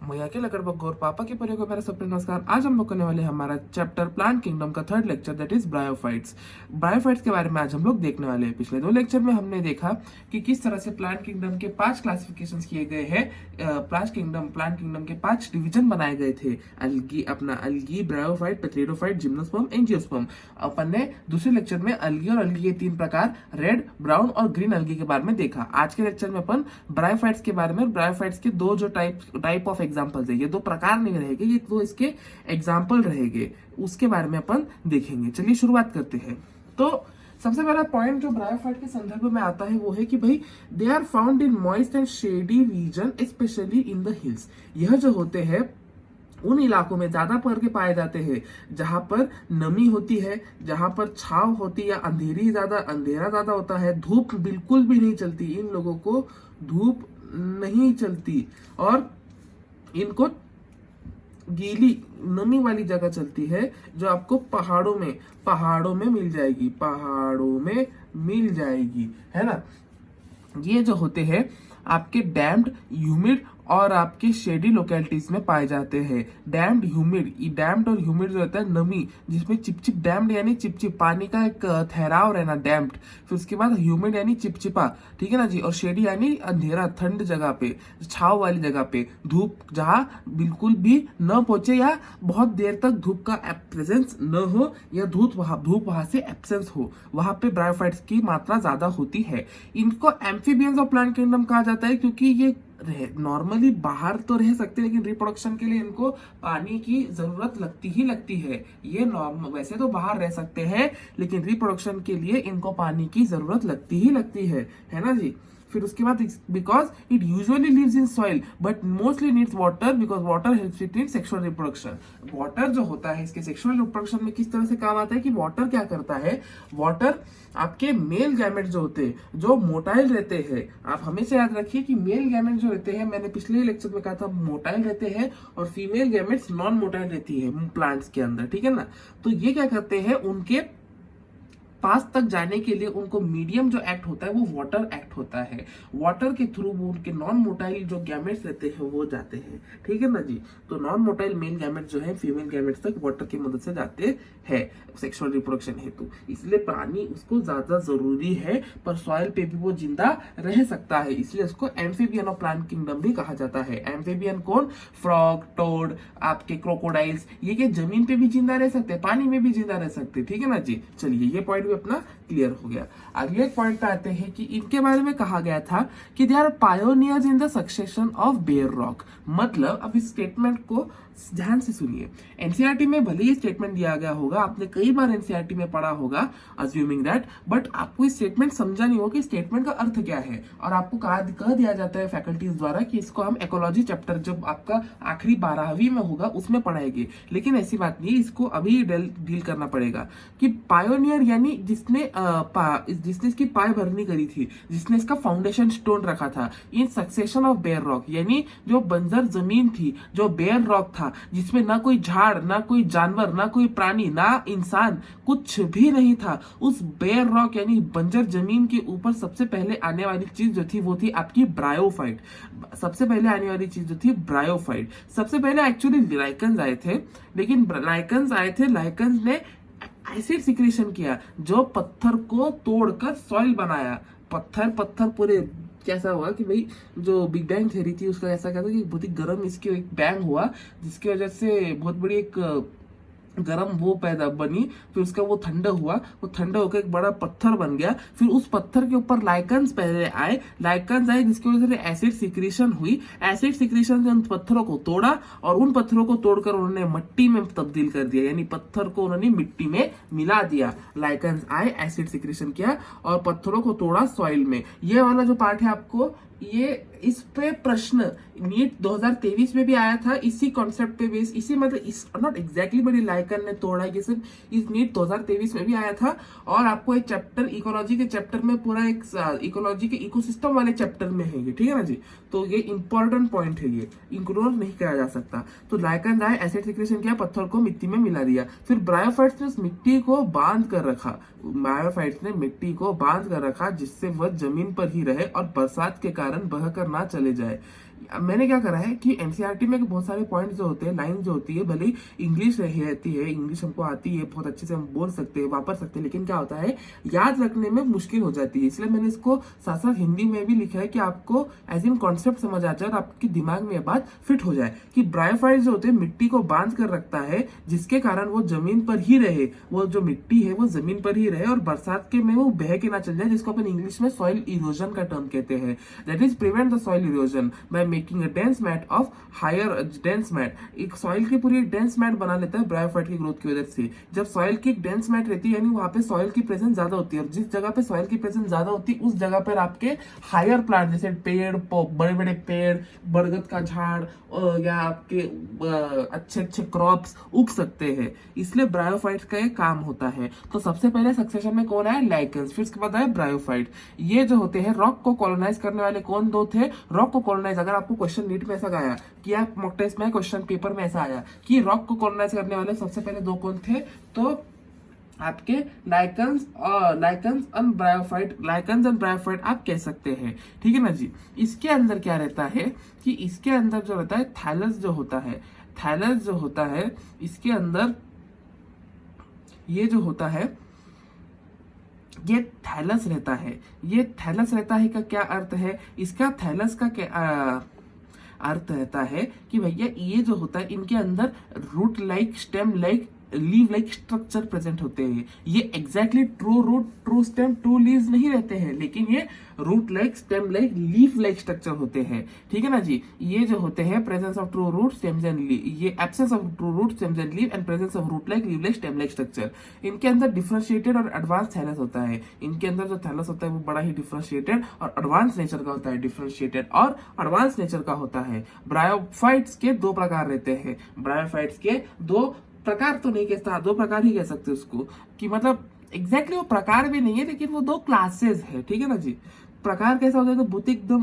मैं अकेला लगभग और पापा के परिवार को मेरा सब नमस्कार। आज हम लोग करने वाले हैं हमारा चैप्टर प्लांट किंगडम का third lecture, that is bryophytes. Bryophytes के बारे में आज हम लोग देखने वाले हैं। पिछले 2 लेक्चर में हमने देखा कि किस तरह से प्लांट किंगडम के 5 क्लासिफिकेशन किए गए हैं। प्लांट किंगडम के 5 डिवीजन बनाए गए थे, अलगी, ब्रायोफाइट, पेट्रिडोफाइट, जिम्नोस्पर्म, एंजियोस्पर्म। अपन ने दूसरे लेक्चर में अलगी और अलगी के 3 प्रकार, रेड, ब्राउन और ग्रीन अलगी के बारे में देखा। आज के लेक्चर में अपन ब्रायोफाइट्स के बारे में, ब्रायोफाइट्स के दो जो टाइप ऑफ एग्जांपल्स है, ये 2 प्रकार नहीं रहेंगे, ये 2 इसके एग्जांपल रहेंगे, उसके बारे में अपन देखेंगे। चलिए शुरुआत करते हैं। तो सबसे पहला पॉइंट जो ब्रायोफाइट के संदर्भ में आता है वो है कि भाई they are found in moist and shady region, specially in the hills. यह जो होते हैं उन इलाकों में ज्यादा करके पाए जाते हैं जहां पर नमी होती है, जहां पर छाव होती है, या अंधेरा ज्यादा होता है, धूप बिल्कुल भी नहीं चलती, इन लोगों को धूप नहीं चलती, और इनको गीली नमी वाली जगह चलती है जो आपको पहाड़ों में मिल जाएगी, है ना। ये जो होते हैं आपके डैम्ड, ह्यूमिड और आपके शेडी लोकेलिटीज में पाए जाते हैं। डैम्ड और ह्यूमिड जो होता है नमी, जिसमें चिपचिप, डैम्ड यानी चिपचिप, पानी का एक ठहराव रहना, डैम्ड। फिर उसके बाद ह्यूमिड यानी चिपचिपा, ठीक है ना जी। और शेडी यानी अंधेरा, ठंड जगह पे, छाव वाली जगह पे, धूप जहां बिल्कुल भी न पहुंचे या बहुत देर तक धूप का प्रेजेंस न हो, या धूप वहां से एब्सेंस हो, वहां पे ब्रायोफाइट्स की मात्रा ज्यादा होती है। इनको एम्फीबियंस ऑफ प्लांट किंगडम कहा जाता है, क्योंकि ये नॉर्मली बाहर तो रह सकते हैं, लेकिन रिप्रोडक्शन के लिए इनको पानी की जरूरत लगती है। ये नॉर्मल, वैसे तो बाहर रह सकते हैं, लेकिन रिप्रोडक्शन के लिए इनको पानी की जरूरत लगती है ना जी। फिर उसके बाद because it usually lives in soil but mostly needs water, because water helps it in sexual reproduction. Water जो होता है इसके सेक्सुअल रिप्रोडक्शन में किस तरह से काम आता है कि वाटर क्या करता है, वाटर आपके मेल गैमेट जो होते हैं, जो मोटाइल रहते हैं, आप हमेशा याद रखिए कि मेल गैमेट जो रहते हैं, मैंने पिछले लेक्चर में कहा था मोटाइल रहते हैं, और फीमेल गैमेट्स नॉन मोटाइल रहती है प्लांट्स के अंदर, ठीक है ना। तो ये क्या करते हैं, उनके पास तक जाने के लिए उनको मीडियम जो एक्ट होता है वो वाटर एक्ट होता है। वाटर के थ्रू वो उनके नॉन मोटाइल जो गैमेट्स रहते हैं वो जाते हैं, ठीक है ना जी। तो नॉन मोटाइल मेल गैमेट्स जो है फीमेल गैमेट्स तक वाटर की मदद से जाते हैं सेक्सुअल रिप्रोडक्शन हेतु। इसलिए पानी उसको ज्यादा जरूरी है, पर सॉइल पे भी वो जिंदा रह सकता है, इसलिए उसको एम्फीबियन ऑफ प्लांट किंगडम भी कहा जाता है। एम्फीबियन कौन, फ्रॉग, टोड, आपके क्रोकोडाइल्स, ये के जमीन पे भी जिंदा रह सकते हैं, पानी में भी जिंदा रह सकते हैं, ठीक है ना जी। चलिए ये पॉइंट अपना क्लियर हो गया। अगले पॉइंट पे आते हैं कि इनके बारे में कहा गया था कि they are pioneers in the succession of bare rock. मतलब अब इस स्टेटमेंट को ध्यान से सुनिए। एनसीईआरटी में भले ही स्टेटमेंट दिया गया होगा, आपने कई बार एनसीईआरटी में पढ़ा होगा, अज्यूमिंग दैट, बट आपको इस स्टेटमेंट समझा नहीं होगा कि स्टेटमेंट का अर्थ क्या है, और आपको कह दिया जाता है फैकल्टीज द्वारा कि इसको हम इकोलॉजी चैप्टर जब आपका आखिरी 12वीं में होगा उसमें पढ़ाएंगे। लेकिन ऐसी बात नहीं, इसको अभी डील करना पड़ेगा कि पायोनियर यानी जिसने इसकी पाय भरनी करी थी, जिसने इसका फाउंडेशन स्टोन रखा था in succession of bare rock, यानी जो बंजर जमीन थी, जो बेयर रॉक था, जिसमें ना कोई झाड़, ना कोई जानवर, ना कोई प्राणी, ना इंसान, कुछ भी नहीं था, उस बेयर रॉक यानी बंजर जमीन के ऊपर सबसे पहले आने वाली चीज जो थी वो थी आपकी ब्रायोफाइट। सबसे पहले आने वाली चीज जो थी ब्रायोफाइट। सबसे पहले एक्चुअली लाइकन्स आए थे, लेकिन लाइकन्स ने एसिड सिक्रेशन किया, जो पत्थर को तोड़कर सॉइल बनाया। पत्थर पूरे कैसा हुआ कि भाई जो बिग बैंग थ्योरी थी उसका ऐसा कहता कि बहुत ही गर्म इसकी एक बैंग हुआ, जिसकी वजह से बहुत बड़ी एक गरम वो पैदा बनी, फिर उसका वो ठंडा हुआ, वो ठंडा होकर एक बड़ा पत्थर बन गया। फिर उस पत्थर के ऊपर लाइकन्स आए जिसकी वजह से एसिड सिक्रेशन हुई। एसिड सिक्रेशन से उन पत्थरों को तोड़ा, और उन पत्थरों को तोड़कर उन्होंने मिट्टी में तब्दील कर दिया, यानी पत्थर को उन्होंने मिट्टी में मिला दिया। लाइकन्स आए, एसिड सिक्रेशन किया, और पत्थरों को तोड़ा सॉइल में। ये वाला जो पार्ट है आपको, ये इस पे प्रश्न नीट 2023 में भी आया था, इसी कॉन्सेप्ट पे बेस, इसी मतलब इस नॉट एग्जैक्टली बड़ी लाइकन ने तोड़ा, ये सिर्फ इस नीट 2023 में भी आया था। और आपको एक चैप्टर इकोलॉजी के चैप्टर में पूरा एक इकोलॉजी के इकोसिस्टम वाले चैप्टर में है ये, ठीक है ना जी। तो ये इंपॉर्टेंट पॉइंट है, ये इग्नोर नहीं किया जा सकता। तो लाइकन आए, एसिड सिक्रेशन किया, पत्थर को मिट्टी में मिला दिया। फिर ब्रायोफाइट्स ने मिट्टी को बांध कर रखा, जिससे वह जमीन पर ही रहे और बरसात के कारण बहकर ना चले जाए। मैंने क्या करा है कि एनसीईआरटी में बहुत सारे पॉइंट्स जो होते हैं, लाइन जो होती है, भले ही इंग्लिश रहती है, इंग्लिश हमको आती है, बहुत अच्छे से हम बोल सकते हैं, वापर सकते हैं, लेकिन क्या होता है याद रखने में मुश्किल हो जाती है। इसलिए मैंने इसको साथ साथ हिंदी में भी लिखा है कि आपको एज इन कॉन्सेप्ट समझ आ जाए और आपके दिमाग में ये बात फिट हो जाए कि ब्रायोफाइट जो होते हैं मिट्टी को बांध कर रखता है, जिसके कारण वो जमीन पर ही रहे, वो जो मिट्टी है वो जमीन पर ही रहे और बरसात के में वो बह के ना चल जाए, जिसको अपन इंग्लिश में सॉइल इरोजन का टर्म कहते हैं। That is prevent the soil erosion by making a dense mat of higher dense mat. एक सॉइल की पूरी डेंस मैट बना लेता है ब्रायोफाइट की ग्रोथ की वजह से। जब सॉइल की डेंस मैट रहती है यानी वहां पे सॉइल की प्रेजेंस ज्यादा होती है, और जिस जगह पे सॉइल की प्रेजेंस ज्यादा होती है उस जगह पर आपके हायर प्लांट जैसे पेड़, बड़े बड़े पेड़, बरगद का झाड़ या आपके अच्छे अच्छे क्रॉप्स उग सकते हैं। इसलिए ब्रायोफाइट्स का ये काम होता है। तो सबसे पहले सक्सेशन में कौन है? लाइकेंस, फिर उसके बाद है ब्रायोफाइट। ये जो होते हैं रॉक को कॉलोनाइज करने वाले कौन दो थे? रॉक को कॉलोनाइज, अगर आपको क्वेश्चन नीट में ऐसा आया कि आप मॉक टेस्ट में क्वेश्चन पेपर में ऐसा आया कि रॉक को कॉलोनाइज करने वाले सबसे पहले दो कौन थे, तो आपके लाइकेंस एंड ब्रायोफाइट आप कह सकते हैं। ठीक है ना जी। इसके अंदर क्या रहता है कि इसके अंदर जो रहता है थैलस जो होता है इसके अंदर ये जो होता है ये थैलस रहता है। ये थैलस रहता है का क्या अर्थ है? इसका थैलस का क्या अर्थ रहता है कि भैया ये जो होता है इनके अंदर root like, stem like, leave like structure present होते हैं। ये exactly true root, true stem, true leaves नहीं रहते हैं, लेकिन ये root like, stem like, leaf like structure होते हैं। ठीक है ना जी। ये जो होते हैं presence of true root, stems and leave, ये absence of true root, stems and leave and presence of root like, leave like, stem like structure. इनके अंदर डिफरेंशिएटेड और एडवांस थैलस होता है। इनके अंदर जो थैलस होता है वो बड़ा ही डिफरेंशिएटेड और एडवांस नेचर का होता है। डिफरेंशिएटेड और एडवांस नेचर का होता है। ब्रायोफाइट्स के दो प्रकार रहते हैं। ब्रायोफाइट्स के दो प्रकार तो नहीं कहता, दो प्रकार ही कह सकते उसको, कि मतलब एग्जैक्टली वो प्रकार भी नहीं है लेकिन वो दो क्लासेस है। ठीक है ना जी। प्रकार कैसा हो जाए तो बुद्धि एकदम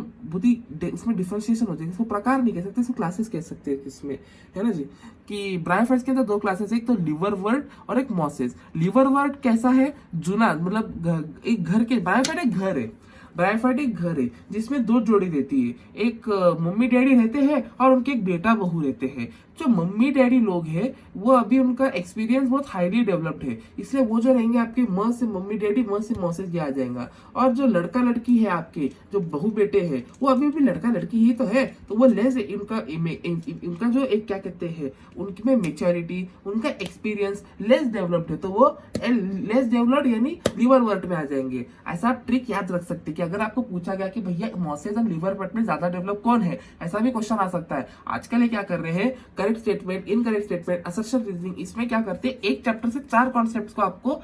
उसमें डिफरेंशिएशन हो जाएगी, इसको प्रकार नहीं कह सकते, इसको क्लासेस कह सकते हैं इसमें, है ना जी। कि ब्रायोफाइट्स के अंदर दो क्लासेस, एक तो लिवर वर्ड और एक मॉसेस। लिवर वर्ड कैसा है? जूना, मतलब एक घर के, ब्रायोफाइट एक घर है, ब्रायोफाइट एक घर है जिसमें दो जोड़ी रहती है। एक मम्मी डैडी रहते हैं और उनके एक बेटा बहू रहते हैं। जो मम्मी डैडी लोग हैं वो अभी उनका एक्सपीरियंस बहुत हाईली डेवलप्ड है, इसलिए वो जो रहेंगे आपके म से मम्मी डैडी, म से मौसेस आ जाएगा। और जो लड़का लड़की है आपके, जो बहू बेटे हैं, वो अभी भी लड़का लड़की ही तो है, तो वो लेस इनका जो एक क्या कहते हैं उनमें मेच्योरिटी, उनका एक्सपीरियंस लेस डेवलप्ड है, तो वो लेस डेवलप्ड यानी लिवर वर्ड में आ जाएंगे। ऐसा आप ट्रिक याद रख सकते हैं कि अगर आपको पूछा गया कि भैया मॉसेस एंड लिवर वर्ड में ज्यादा डेवलप कौन है, ऐसा भी क्वेश्चन आ सकता है। आजकल ये क्या कर रहे हैं, correct statement, incorrect statement, assertion reasoning, इसमें क्या करते हैं एक चैप्टर से 4 कॉन्सेप्ट्स को आपको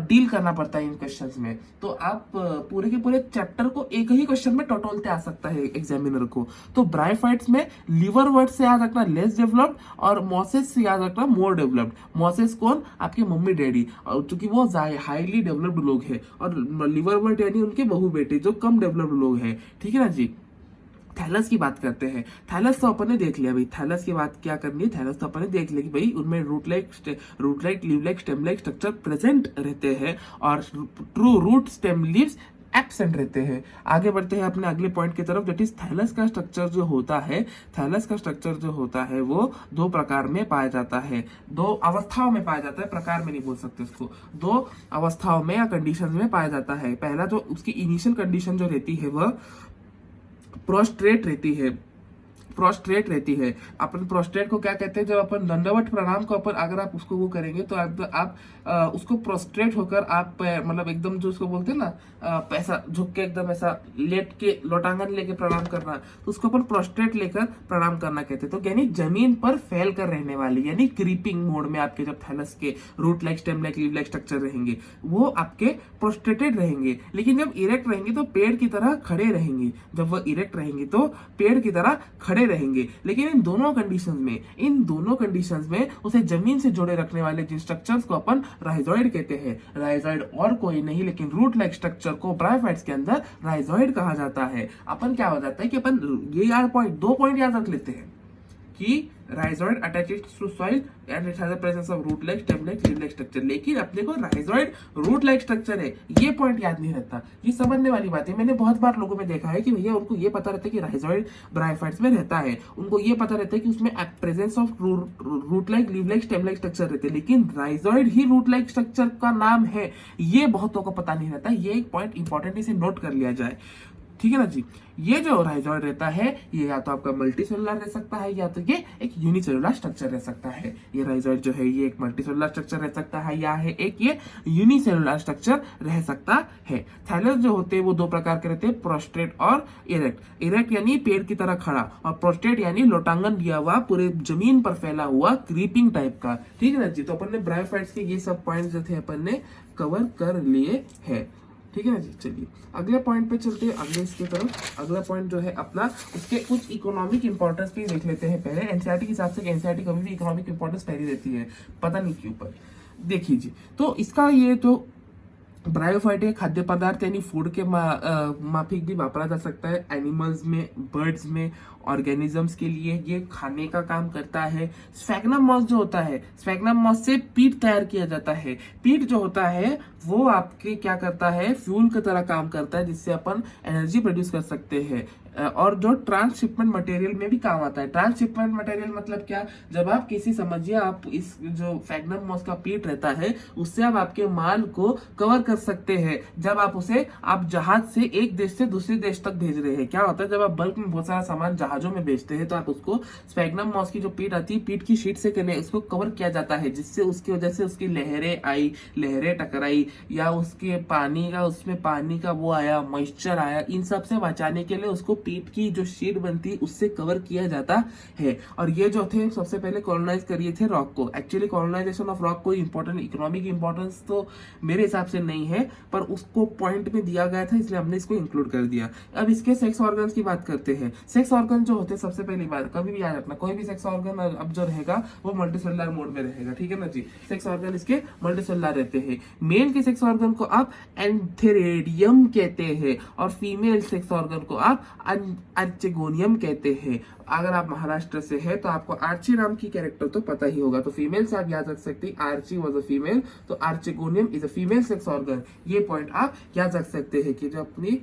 डील करना पड़ता है इन क्वेश्चंस में। तो आप पूरे के पूरे चैप्टर को एक ही क्वेश्चन में टटोलते आ सकता है एग्जामिनर को। तो ब्रायोफाइट्स में लिवर वर्ड से याद रखना लेस डेवलप्ड और मॉसेस से याद रखना मोर डेवलप्ड। मॉसेस कौन? आपके मम्मी डैडी, क्योंकि वो हाईली डेवलप्ड लोग हैं, और लिवर वर्ड यानी उनके बहू बेटे जो कम डेवलप्ड लोग हैं। ठीक है ना जी। थैलस की बात करते हैं। थैलस तो अपन ने देख लिया भाई, थैलस की बात क्या करनी है, थैलस तो अपन ने देख लिया कि भाई उनमें root like, leave like, stem like structure present रहते हैं और true root, stem, leaves absent रहते हैं। आगे बढ़ते हैं अपने अगले पॉइंट की तरफ, दैट इज थैलस का स्ट्रक्चर जो होता है, थैलस का स्ट्रक्चर जो होता है वो दो प्रकार में पाया जाता है, दो अवस्थाओं में पाया जाता है, प्रकार में नहीं बोल सकते उसको, दो अवस्थाओं में या कंडीशन में पाया जाता है। पहला जो उसकी इनिशियल कंडीशन जो रहती है वह प्रोस्ट्रेट रहती है। अपन प्रोस्ट्रेट को क्या कहते हैं? जब अपन दंडवत प्रणाम को अपन अगर आप उसको वो करेंगे तो आप उसको प्रोस्ट्रेट होकर आप मतलब एकदम जो उसको बोलते हैं ना ऐसा झुक के एकदम ऐसा लेट के लोटांगन लेके प्रणाम करना, तो उसको अपन प्रोस्ट्रेट लेकर प्रणाम करना कहते हैं। तो यानी जमीन पर फैल कर रहने वाली, यानी क्रीपिंग मोड में आपके जब थैलस के root like, stem like, leave like structure रहेंगे वो आपके प्रोस्ट्रेटेड रहेंगे। लेकिन जब इरेक्ट रहेंगे तो पेड़ की तरह खड़े रहेंगे, जब वह इरेक्ट रहेंगे तो पेड़ की तरह खड़े रहेंगे। लेकिन इन दोनों कंडीशंस में उसे जमीन से जोड़े रखने वाले जिन स्ट्रक्चर्स को अपन राइजॉइड कहते हैं। राइजॉइड और कोई नहीं लेकिन रूट लाइक स्ट्रक्चर को ब्रायोफाइट्स के अंदर राइजॉइड कहा जाता है। अपन क्या हो जाता है कि अपन ये 2 पॉइंट याद रख लेते हैं कि rhizoid attached to soil and it has a presence of root like stem like leaf like structure. लेकिन अपने को राइजोइड रूट लाइक स्ट्रक्चर है, ये पॉइंट याद नहीं रहता। ये समझने वाली बात है। मैंने बहुत बार लोगों में देखा है कि भैया उनको ये पता रहता है कि राइजोइड ब्रायोफाइट्स में रहता है, उनको ये पता रहता है कि उसमें presence of root like leaf like stem like structure रहते हैं, लेकिन राइजोइड ही रूट लाइक स्ट्रक्चर का नाम है, ये बहुतों को पता नहीं रहता। ये एक पॉइंट इंपॉर्टेंट, इसे नोट कर लिया जाए, ठीक है ना जी। ये जो राइजोइड रहता है ये या तो आपका मल्टीसेलुलर रह सकता है या तो ये एक यूनिसेलुलर स्ट्रक्चर रह सकता है। ये राइजोइड जो है ये एक मल्टीसेलुलर स्ट्रक्चर रह सकता है या है एक ये यूनिसेलुलर स्ट्रक्चर रह सकता है। थैलस जो होते हैं वो दो प्रकार के रहते हैं, प्रोस्ट्रेट और इरेक्ट। इरेक्ट यानी पेड़ की तरह खड़ा, और प्रोस्ट्रेट यानी लोटांगन दिया हुआ, पूरे जमीन पर फैला हुआ क्रीपिंग टाइप का, ठीक है ना जी। तो अपन ने ब्रायोफाइट्स के ये सब पॉइंट जो थे अपन ने कवर कर लिए हैं, ठीक है ना जी। चलिए अगले पॉइंट पे चलते हैं, अगले इसके तरफ। अगला पॉइंट जो है अपना, उसके कुछ इकोनॉमिक इंपॉर्टेंस भी देख लेते हैं पहले। एनसीईआरटी के हिसाब से एनसीईआरटी कभी भी इकोनॉमिक इंपॉर्टेंस पहले देती है, पता नहीं क्यों, पर देखिए जी। तो इसका ये तो ब्रायोफाइट है, खाद्य पदार्थ यानी फूड के माफिक भी वापरा जा सकता है, एनिमल्स में, बर्ड्स में, ऑर्गेनिजम्स के लिए ये खाने का काम करता है। स्फैग्नम मॉस जो होता है, स्फैग्नम मॉस से पीट तैयार किया जाता है। पीट जो होता है वो आपके क्या करता है, फ्यूल की तरह काम करता है, जिससे अपन एनर्जी प्रोड्यूस कर सकते हैं। और जो ट्रांसशिपमेंट मटेरियल में भी काम आता है। ट्रांसशिपमेंट मटेरियल मतलब क्या, जब आप किसी, समझिए आप इस जो स्फैग्नम मॉस का पीट रहता है उससे आप आपके माल को कवर कर सकते हैं। जब आप उसे आप जहाज से एक देश से दूसरे देश तक भेज रहे हैं, क्या होता है जब आप बल्क में बहुत सारा सामान जहाजों में बेचते हैं तो आप उसको स्फैग्नम मॉस की जो पीट आती है, पीट की शीट से उसको कवर किया जाता है, जिससे उसकी वजह से उसकी लहरें आई, लहरें टकराई, या उसके पानी का, उसमें पानी का वो आया, मॉइस्चर आया, इन सब से बचाने के लिए उसको पीट की जो शीट बनती है उससे कवर किया जाता है। और ये जो थे सबसे पहले कॉलोनाइज करिए थे रॉक को। एक्चुअली कॉलोनाइजेशन ऑफ रॉक कोई इंपॉर्टेंट इकोनॉमिक इंपॉर्टेंस तो मेरे हिसाब से नहीं है, पर उसको पॉइंट में दिया गया था इसलिए हमने इसको इंक्लूड कर दिया। अब इसके सेक्स ऑर्गन्स की बात करते हैं। सेक्स ऑर्गन जो होते हैं, सबसे पहली बात कभी भी याद रखना, कोई भी सेक्स ऑर्गन अब जो रहेगा वो मल्टीसेलुलर मोड में रहेगा, ठीक है ना जी। सेक्स ऑर्गन इसके मल्टीसेलुलर रहते हैं। मेल के सेक्स ऑर्गन को आप एंथेरेडियम कहते हैं और फीमेल सेक्स ऑर्गन को आप आर्चेगोनियम कहते हैं। अगर आप महाराष्ट्र से है तो आपको आर्ची नाम की कैरेक्टर तो पता ही होगा, तो फीमेल से आप याद रख सकते हैं, आर्ची वाज अ फीमेल, तो archegonium is a female sex organ. ये पॉइंट आप याद रख सकते हैं कि जो अपनी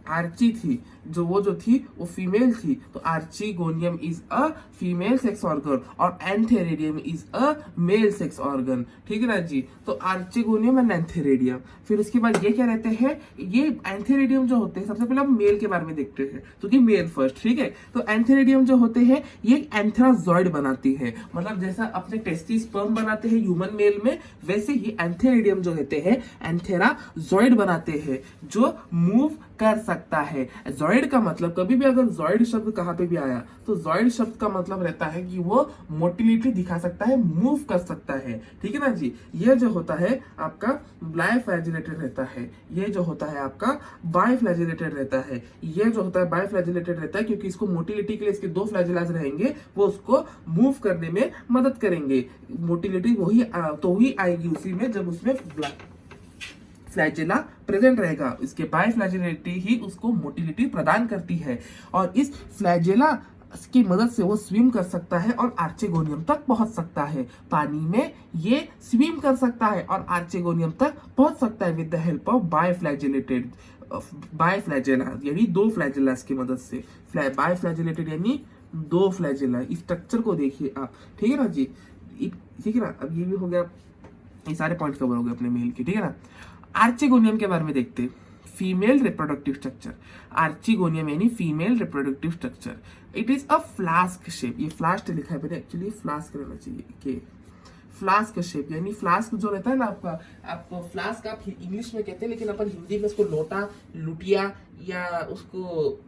आर्ची थी, जो थी वो फीमेल थी, तो archegonium is a female sex organ और antheridium is a male sex organ, ठीक है ना जी। तो आर्चीगोनियम एंड एंथेरेडियम। फिर उसके बाद ये क्या रहते हैं, ये एंथेरेडियम जो होते हैं, सबसे पहले हम मेल के बारे में देखते हैं, तो कि मेल फर्स्ट, ठीक है। तो एंथेरेडियम जो होते हैं ये एंथेराजॉइड बनाती है, मतलब जैसा अपने टेस्टिस स्पर्म बनाते हैं ह्यूमन मेल में, वैसे ही एंथेरेडियम जो रहते हैं एंथेराजॉइड बनाते हैं, जो मूव कर सकता है। जॉइड का मतलब, कभी भी अगर जॉइड शब्द कहां पे भी आया तो जॉइड शब्द का मतलब रहता है कि वो मोटिलिटी दिखा सकता है, मूव कर सकता है, ठीक है ना जी। ये जो होता है आपका बाइफ्लैजिलेटेड रहता है, ये जो होता है आपका बाइफ्लैजिलेटेड रहता है। ये जो होता है बाइफ्लैजिलेटेड रहता है क्योंकि इसको मोटिलिटी के लिए इसके दो फ्लैजिलाज रहेंगे, वो उसको मूव करने में मदद करेंगे। मोटिलिटी वही तो ही आएगी उसी में जब उसमें फ्लैजिला प्रेजेंट रहेगा। इसके बाइफ्लैजिलिटी ही उसको मोटिलिटी प्रदान करती है और इस फ्लैजिला की मदद से वो स्विम कर सकता है और आर्चेगोनियम तक पहुंच सकता है। पानी में ये स्विम कर सकता है और आर्चेगोनियम तक पहुंच सकता है विद द हेल्प ऑफ बाइफ्लैजिला यानी दो फ्लैजिलास की मदद से। बाइफ्लैजिलेटेड यानी दो फ्लैजिला। इस स्ट्रक्चर को देखिए आप, ठीक है ना जी, ठीक है ना। अब ये भी हो गया, ये सारे पॉइंट कवर हो गए अपने मेल के, ठीक है ना। आर्चेगोनियम के बारे में देखते हैं। फीमेल रिप्रोडक्टिव स्ट्रक्चर, आर्चीगोनियम यानी female reproductive structure. It is a flask shape, ये फ्लास्क लिखा है मैंने, एक्चुअली फ्लास्क रहना चाहिए कि फ्लास्क शेप, यानी फ्लास्क जो रहता है ना आपका, आपको फ्लास्क आप इंग्लिश में कहते हैं लेकिन अपन हिंदी में उसको लोटा, लुटिया या उसको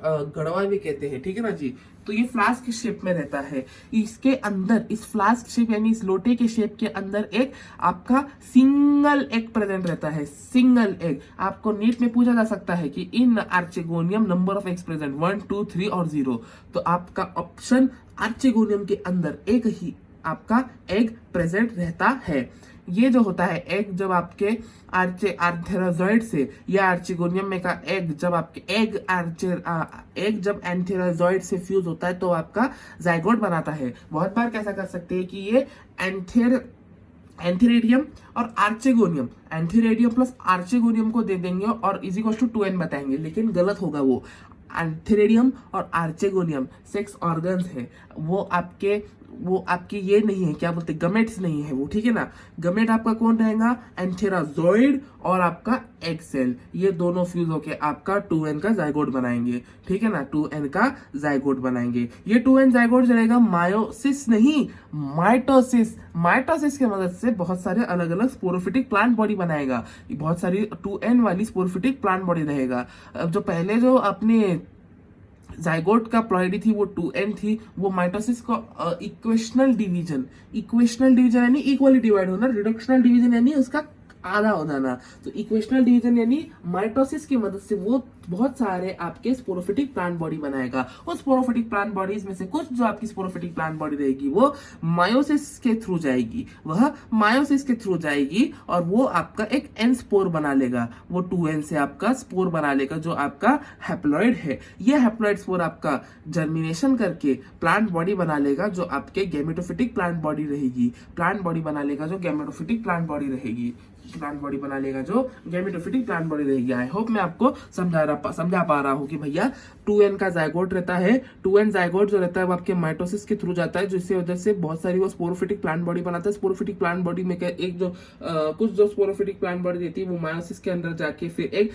गड़वा भी कहते हैं, ठीक है ना जी। तो ये फ्लास्क शेप में रहता है। इसके अंदर, इस फ्लास्क शेप यानी इस लोटे के शेप के अंदर एक आपका सिंगल एग प्रेजेंट रहता है। सिंगल एग आपको नीट में पूछा जा सकता है कि इन आर्चेगोनियम नंबर ऑफ एग्स प्रेजेंट 1 2 3 और 0, तो आपका ऑप्शन आर्चेगोनियम के अंदर एक ही आपका एग प्रेजेंट रहता है। ये जो होता है एग जब आपके आर्थेरोजॉइड से या आर्चिगोनियम में का एग जब आपके एग जब एंथेरोजॉइड से फ्यूज होता है तो आपका जाइगोट बनाता है। बहुत बार कैसा कर सकते हैं कि ये एंथेरेडियम और आर्चेगोनियम, एंथेरेडियम प्लस आर्चेगोनियम को दे देंगे और इज इक्वल टू 2n बताएंगे, लेकिन गलत होगा। वो एंथेरेडियम और आर्चेगोनियम सेक्स ऑर्गन्स है, वो आपके ये नहीं है, क्या बोलते, गमेट्स नहीं है वो, ठीक है ना। गमेट आपका कौन रहेगा, एंथेराजॉइड और आपका एग सेल, ये दोनों फ्यूज होके आपका 2n का जाइगोट बनाएंगे, ठीक है ना, 2n का जाइगोट बनाएंगे। ये 2n जाइगोट जो रहेगा मायोसिस नहीं माइटोसिस, माइटोसिस की मदद से बहुत सारे अलग अलग स्पोरोफिटिक प्लांट बॉडी बनाएगा, बहुत सारी 2n वाली स्पोरोफिटिक प्लांट बॉडी रहेगा। अब जो पहले जो अपने जाइगोट का प्लॉइडी थी वो 2n थी, वो माइटोसिस को इक्वेशनल डिवीजन यानी इक्वली डिवाइड होना, रिडक्शनल डिवीजन यानी उसका आधा हो जाना। तो इक्वेशनल डिवीजन यानी माइटोसिस की मदद से वो बहुत सारे आपके स्पोरोफिटिक प्लांट बॉडी बनाएगा। उस स्पोरोफिटिक प्लांट बॉडीज में से कुछ जो आपकी स्पोरोफिटिक प्लांट बॉडी रहेगी वो मायोसिस के थ्रू जाएगी, और वो आपका एक एन स्पोर बना लेगा, वो 2n से आपका स्पोर बना लेगा जो आपका हैप्लॉइड है। ये हैप्लॉइड स्पोर आपका जर्मिनेशन करके प्लांट बॉडी बना लेगा जो आपके गैमेटोफिटिक प्लांट बॉडी रहेगी, आई होप मैं आपको समझा पा रहा हूँ कि भैया 2n का जाइगोट रहता है, 2n जाइगोट जो रहता है वो आपके माइटोसिस के थ्रू जाता है, जिससे वजह से बहुत सारी वो स्पोरोफिटिक प्लांट बॉडी बनाता है। स्पोरोफिटिक प्लांट बॉडी में एक जो कुछ जो स्पोरोफिटिक प्लांट बॉडी रहती है वो मायोसिस के अंदर जाके फिर एक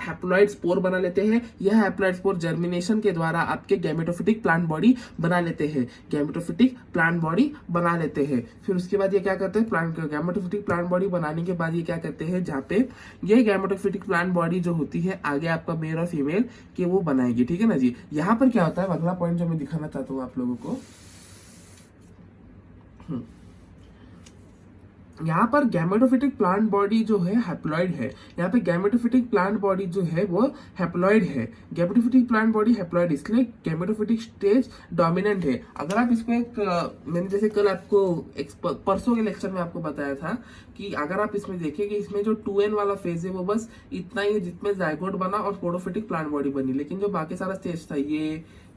हैप्लॉइड स्पोर बना लेते हैं। यह हैप्लॉइड स्पोर जर्मिनेशन के द्वारा आपके गैमेटोफिटिक प्लांट बॉडी बना लेते हैं, फिर उसके बाद ये क्या करते हैं, गैमेटोफिटिक प्लांट बॉडी बनाने के बाद ये क्या करते हैं, जहाँ पे ये गैमेटोफिटिक प्लांट बॉडी जो होती है आगे आपका मेल और फीमेल के वो बनाएगी, ठीक है ना जी। यहाँ पर क्या होता है, अगला पॉइंट जो मैं दिखाना चाहता हूँ आप लोगों को, यहाँ पर गैमेटोफिटिक प्लांट बॉडी जो है हैप्लॉइड है, यहाँ पे गैमेटोफिटिक प्लांट बॉडी जो है वो हैप्लॉइड है। गैमेटोफिटिक प्लांट बॉडी हैप्लॉइड, इसलिए गैमेटोफिटिक स्टेज डोमिनेंट है। अगर आप इसको मैंने जैसे कल आपको परसों के लेक्चर में आपको बताया था कि अगर आप इसमें देखें कि इसमें जो 2n वाला फेज है वो बस इतना ही, जिसमें जाइगोट बना और स्पोरोफिटिक प्लांट बॉडी बनी, लेकिन जो बाकी सारा स्टेज था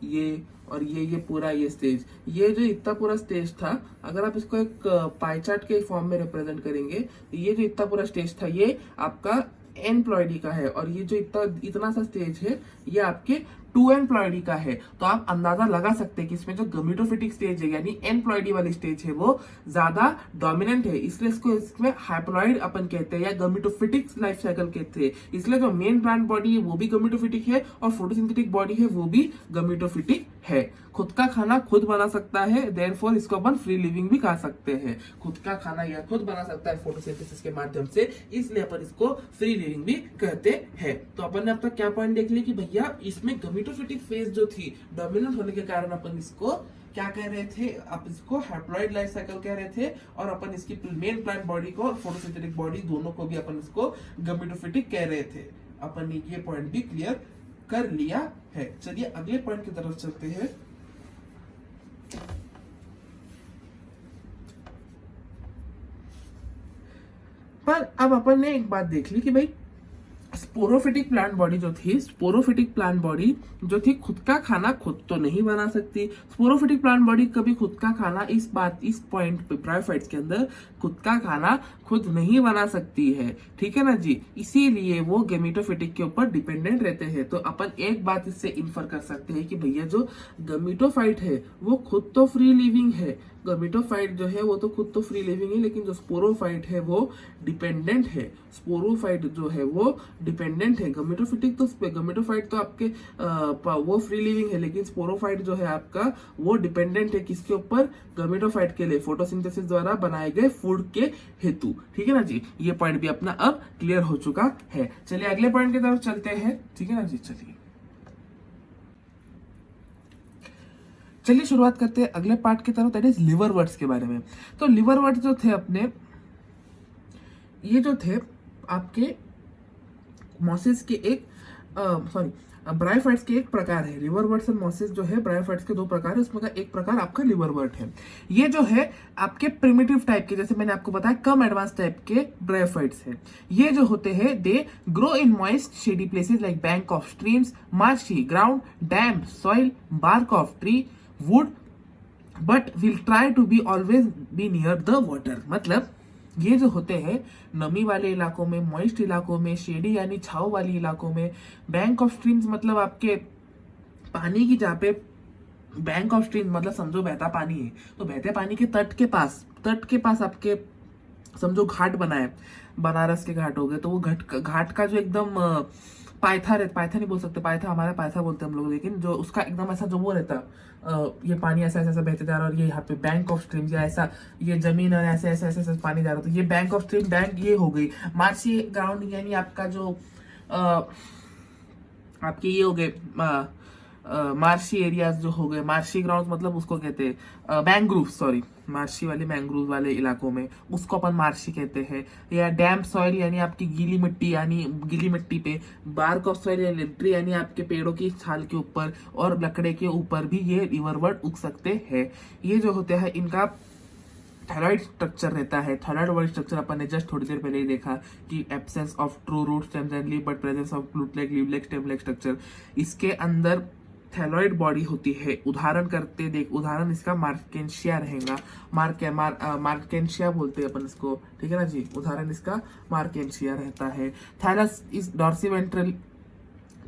ये और ये पूरा ये स्टेज, ये जो इतना पूरा स्टेज था, अगर आप इसको एक पाई चार्ट के फॉर्म में रिप्रेजेंट करेंगे तो ये जो इतना पूरा स्टेज था ये आपका एन प्लॉइडी का है, और ये जो इतना सा स्टेज है ये आपके 2n प्लॉइडी का है। तो आप अंदाजा लगा सकते हैं कि इसमें जो गमीटोफिटिक स्टेज है यानी एन प्लॉइडी वाली स्टेज है वो ज्यादा डोमिनेंट है, इसलिए इसमें हाइप्लॉइड अपन कहते हैं या गमीटोफिटिक लाइफ साइकिल कहते हैं। इसलिए जो मेन प्लांट बॉडी है वो भी गमीटोफिटिक है और फोटोसिंथेटिक बॉडी है वो भी गमीटोफिटिक है। खुद का खाना खुद बना सकता है, देयरफॉर इसको अपन फ्री लिविंग भी कह सकते हैं। खुद का खाना या खुद बना सकता है फोटोसिंथेसिस के माध्यम से, इसलिए अपन इसको फ्री लिविंग भी कहते हैं। तो अपन ने अब तक क्या पॉइंट देख लिया कि भैया इसमें गमीटोफिटिक फेज जो थी डोमिनेंट होने के कारण अपन इसको क्या कह रहे थे, आप इसको हैप्लॉइड लाइफ साइकिल कह रहे थे, और अपन इसकी मेन प्लांट बॉडी को और फोटोसिंथेटिक बॉडी दोनों को भी अपन इसको गमीटोफिटिक कह रहे थे। अपन ने ये पॉइंट भी क्लियर कर लिया है। चलिए अगले पॉइंट की तरफ चलते हैं। पर अब अपन ने एक बात देख ली कि भाई स्पोरोफिटिक प्लांट बॉडी जो थी खुद का खाना खुद तो नहीं बना सकती। स्पोरोफिटिक प्लांट बॉडी कभी खुद का खाना इस पॉइंट पे ब्रायोफाइट्स के अंदर खुद का खाना खुद नहीं बना सकती है, ठीक है ना जी। इसीलिए वो गमीटोफिटिक के ऊपर डिपेंडेंट रहते हैं। तो अपन एक बात इससे इन्फर कर सकते हैं कि भैया जो गमीटोफाइट है वो खुद तो फ्री लिविंग है, गमीटोफाइट जो है वो तो खुद तो फ्री लिविंग है, लेकिन जो स्पोरोफाइट है वो डिपेंडेंट है। स्पोरोफाइट जो है वो डिपेंडेंट है। गमीटोफाइट तो आपके वो फ्री लिविंग है, लेकिन स्पोरोफाइट जो है आपका वो डिपेंडेंट है किसके ऊपर, गमीटोफाइट के लिए फोटोसिंथेसिस द्वारा बनाए गए फूड के हेतु, ठीक है ना जी। ये पॉइंट भी अपना अब क्लियर हो चुका है। चलिए अगले पॉइंट की तरफ चलते हैं, ठीक है ना जी। चलिए शुरुआत करते हैं अगले पार्ट की तरफ, दैट इज लिवर वर्ड्स के बारे में। तो लिवर वर्ड्स जो थे अपने, ये जो थे आपके मॉसिस के एक ब्रायोफाइट्स के एक प्रकार है, लिवरवर्ट्स एंड मॉसेस जो है ब्रायोफाइट्स के दो प्रकार है, उसमें का एक प्रकार आपका लिवरवर्ट है। ये जो है आपके प्रिमिटिव टाइप के, जैसे मैंने आपको बताया कम एडवांस टाइप के ब्रायोफाइट्स है। ये जो होते हैं they grow in moist shady places like bank of streams, marshy ground, damp soil, bark of tree, wood, but will try to be always be near the water. मतलब ये जो होते हैं नमी वाले इलाकों में, मॉइस्ट इलाकों में, शेडी यानी छाव वाली इलाकों में, बैंक ऑफ स्ट्रीम्स मतलब आपके पानी की जहाँ पे बैंक ऑफ स्ट्रीम्स मतलब समझो बहता पानी है, तो बहते पानी के तट के पास आपके समझो घाट बना है, बनारस के घाट हो गए, तो वो घाट का जो एकदम पायथा नहीं बोल सकते, पायथा हमारा पायथा बोलते हैं हम लोग, लेकिन जो उसका एकदम ऐसा जो वो रहता ये पानी ऐसा ऐसा बहते जा रहा है और ये यहाँ पे बैंक ऑफ स्ट्रीम्स या ऐसा ये जमीन और ऐसे ऐसे ऐसे ऐसे पानी जा रहा है, तो ये बैंक ऑफ स्ट्रीम बैंक ये हो गई। मार्शी ग्राउंड यानी आपका जो आपके ये हो गए मार्शी एरियाज जो हो गए, मार्शी ग्राउंड मतलब उसको कहते हैं मैंग्रोव, सॉरी मार्शी वाले मैंग्रोव वाले इलाकों में उसको अपन मार्शी कहते हैं। या डैम्प सॉइल यानी आपकी गीली मिट्टी, यानी गीली मिट्टी पे, बार्क ऑफ सॉइल यानी ट्री यानी आपके पेड़ों की छाल के ऊपर और लकड़े के ऊपर भी ये लिवरवर्ट उग सकते हैं। ये जो होते हैं इनका थायराइड स्ट्रक्चर रहता है। थायराइड वर्ड स्ट्रक्चर अपन ने जस्ट थोड़ी देर पहले ही देखा कि absence of true root stems and leaf but presence of flute like leave like stem like structure. इसके अंदर थैलॉइड बॉडी होती है। उदाहरण इसका मार्केंशिया रहेगा। मार्केंशिया बोलते हैं अपन इसको, ठीक है ना जी। उदाहरण इसका मार्केंशिया रहता है। थैलस इज डॉर्सिवेंट्रल,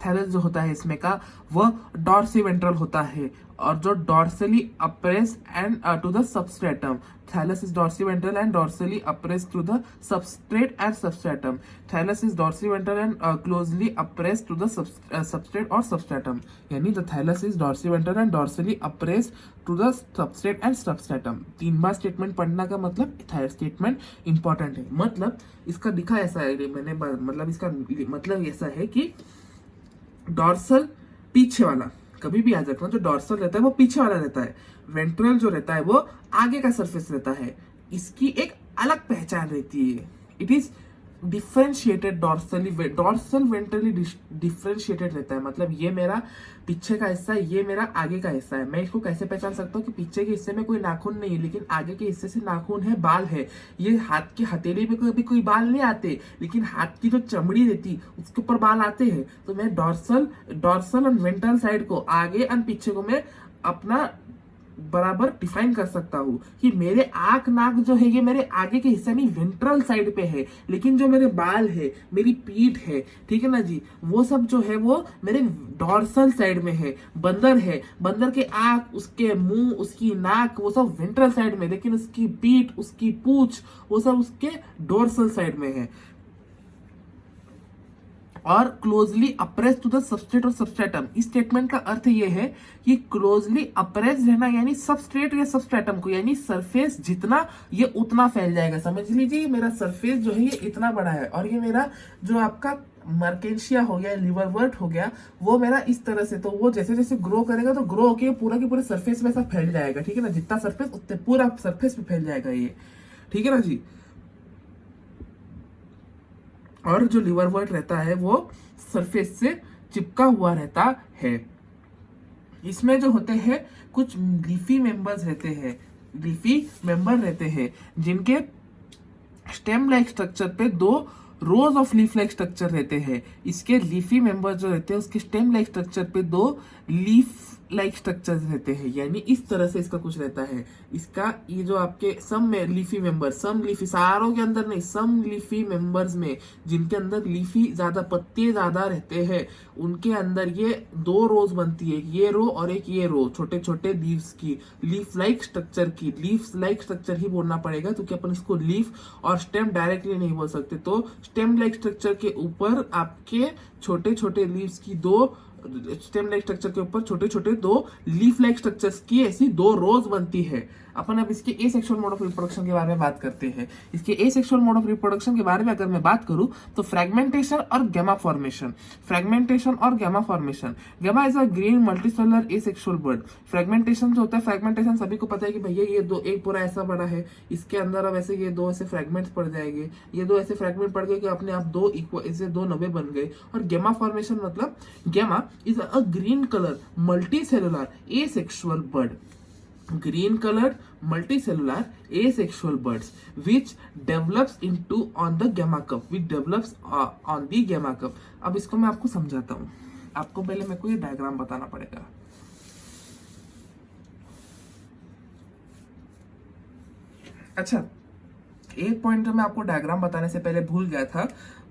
थैलस जो होता है इसमें का वह डॉर्सिवेंट्रल होता है और जो dorsally appress and to the substratum. Thallus is dorsiventral and dorsally appress to the substrate and substratum. Thallus is dorsiventral and closely appress to the substrate और सबस्ट्रेटम। यानी the thallus is dorsiventral and dorsally appress to the substrate and substratum. 3 बार statement पढ़ना का मतलब third statement important है। मतलब इसका दिखा ऐसा है, मैंने मतलब इसका मतलब ऐसा है कि डॉर्सल पीछे वाला कभी भी याद रखना, जो डॉर्सल रहता है वो पीछे वाला रहता है, वेंट्रल जो रहता है वो आगे का सरफेस रहता है। इसकी एक अलग पहचान रहती है। It is differentiated dorsally, dorsal ventrally differentiated रहता है। मतलब ये मेरा पीछे का हिस्सा है, ये मेरा आगे का हिस्सा है। मैं इसको कैसे पहचान सकता हूँ कि पीछे के हिस्से में कोई नाखून नहीं है लेकिन आगे के हिस्से से नाखून है, बाल है। ये हाथ की हथेली पे कभी कोई बाल नहीं आते लेकिन हाथ की जो चमड़ी रहती उसके ऊपर बाल आते हैं। तो मैं डॉर्सल और वेंट्रल साइड को, आगे और पीछे को मैं अपना बराबर डिफाइन कर सकता हूँ कि मेरे आंख नाक जो है ये मेरे आगे के हिस्से में वेंट्रल साइड पे है, लेकिन जो मेरे बाल है, मेरी पीठ है, ठीक है ना जी, वो सब जो है वो मेरे डॉर्सल साइड में है। बंदर है, बंदर के आंख, उसके मुंह, उसकी नाक वो सब वेंट्रल साइड में, लेकिन उसकी पीठ, उसकी पूंछ वो सब उसके डोर्सल साइड में है। और closely appress to the substrate और सबस्ट्रेटम। इस स्टेटमेंट का अर्थ ये है कि क्लोजली अप्रेस रहना यानी सबस्ट्रेट या सबस्ट्रेटम को, यानी सरफेस जितना ये उतना फैल जाएगा। समझ लीजिए मेरा सरफेस जो है ये इतना बड़ा है और ये मेरा जो आपका मार्केंशिया हो गया, लिवरवर्ट हो गया, वो मेरा इस तरह से, तो वो जैसे जैसे ग्रो करेगा तो ग्रो होके पूरा के पूरे सरफेस में सब फैल जाएगा, ठीक है ना। जितना सरफेस उतने पूरा सरफेस में फैल जाएगा ये, ठीक है ना जी। और जो लिवरवर्ट रहता है वो सरफेस से चिपका हुआ रहता है। इसमें जो होते हैं कुछ लीफी मेंबर्स रहते हैं जिनके स्टेम लाइक स्ट्रक्चर पे 2 रोज ऑफ लीफ लाइक स्ट्रक्चर रहते हैं। इसके लीफी मेंबर्स जो रहते हैं उसके स्टेम लाइक स्ट्रक्चर पे 2 लीफ लाइक स्ट्रक्चर्स रहते हैं, यानी इस तरह से इसका कुछ रहता है। इसका ये जो आपके सम में लीफी मेंबर, सम लीफी, सारों के अंदर नहीं, सम लीफी मेंबर्स में जिनके अंदर लीफी ज्यादा, पत्ते ज्यादा रहते हैं, उनके अंदर ये 2 रोज बनती है, ये रो और एक ये रो, छोटे छोटे लीव्स की, लीफ लाइक स्ट्रक्चर की। लीफ लाइक स्ट्रक्चर ही बोलना पड़ेगा क्योंकि अपन इसको लीफ और स्टेम डायरेक्टली नहीं बोल सकते। तो स्टेम लाइक स्ट्रक्चर के ऊपर आपके छोटे छोटे लीव्स की 2, स्टेम लाइक स्ट्रक्चर के ऊपर छोटे छोटे 2 लीफ लाइक स्ट्रक्चर्स की ऐसी 2 रोज बनती है। अपन अब इसके ए सेक्सुअल मोड ऑफ रिप्रोडक्शन के बारे में बात करते हैं। इसके ए सेक्सुअल मोड ऑफ रिप्रोडक्शन के बारे में अगर मैं बात करूं तो फ्रेगमेंटेशन और गैमा फॉर्मेशन। फ्रेगमेंटेशन और gemma formation. Gemma is a green multicellular asexual bird. Fragmentation जो होता है, फ्रेगमेंटेशन सभी को पता है कि भैया ये दो, एक पूरा ऐसा बड़ा है, इसके अंदर अब ऐसे ये दो ऐसे फ्रेगमेंट्स पड़ जाएंगे, ये दो ऐसे फ्रेगमेंट पड़ गए कि अपने आप दो इक्वल, इससे दो नवे बन गए। और गैमा फॉर्मेशन मतलब gemma is a green colour multicellular asexual bird. green colored multicellular asexual birds which develops into on the gamma cup, which develops on the gamma cup। अब इसको मैं आपको समझाता हूँ। आपको पहले मेरे को ये डायग्राम बताना पड़ेगा। अच्छा, एक पॉइंट जो मैं आपको डायग्राम बताने से पहले भूल गया था,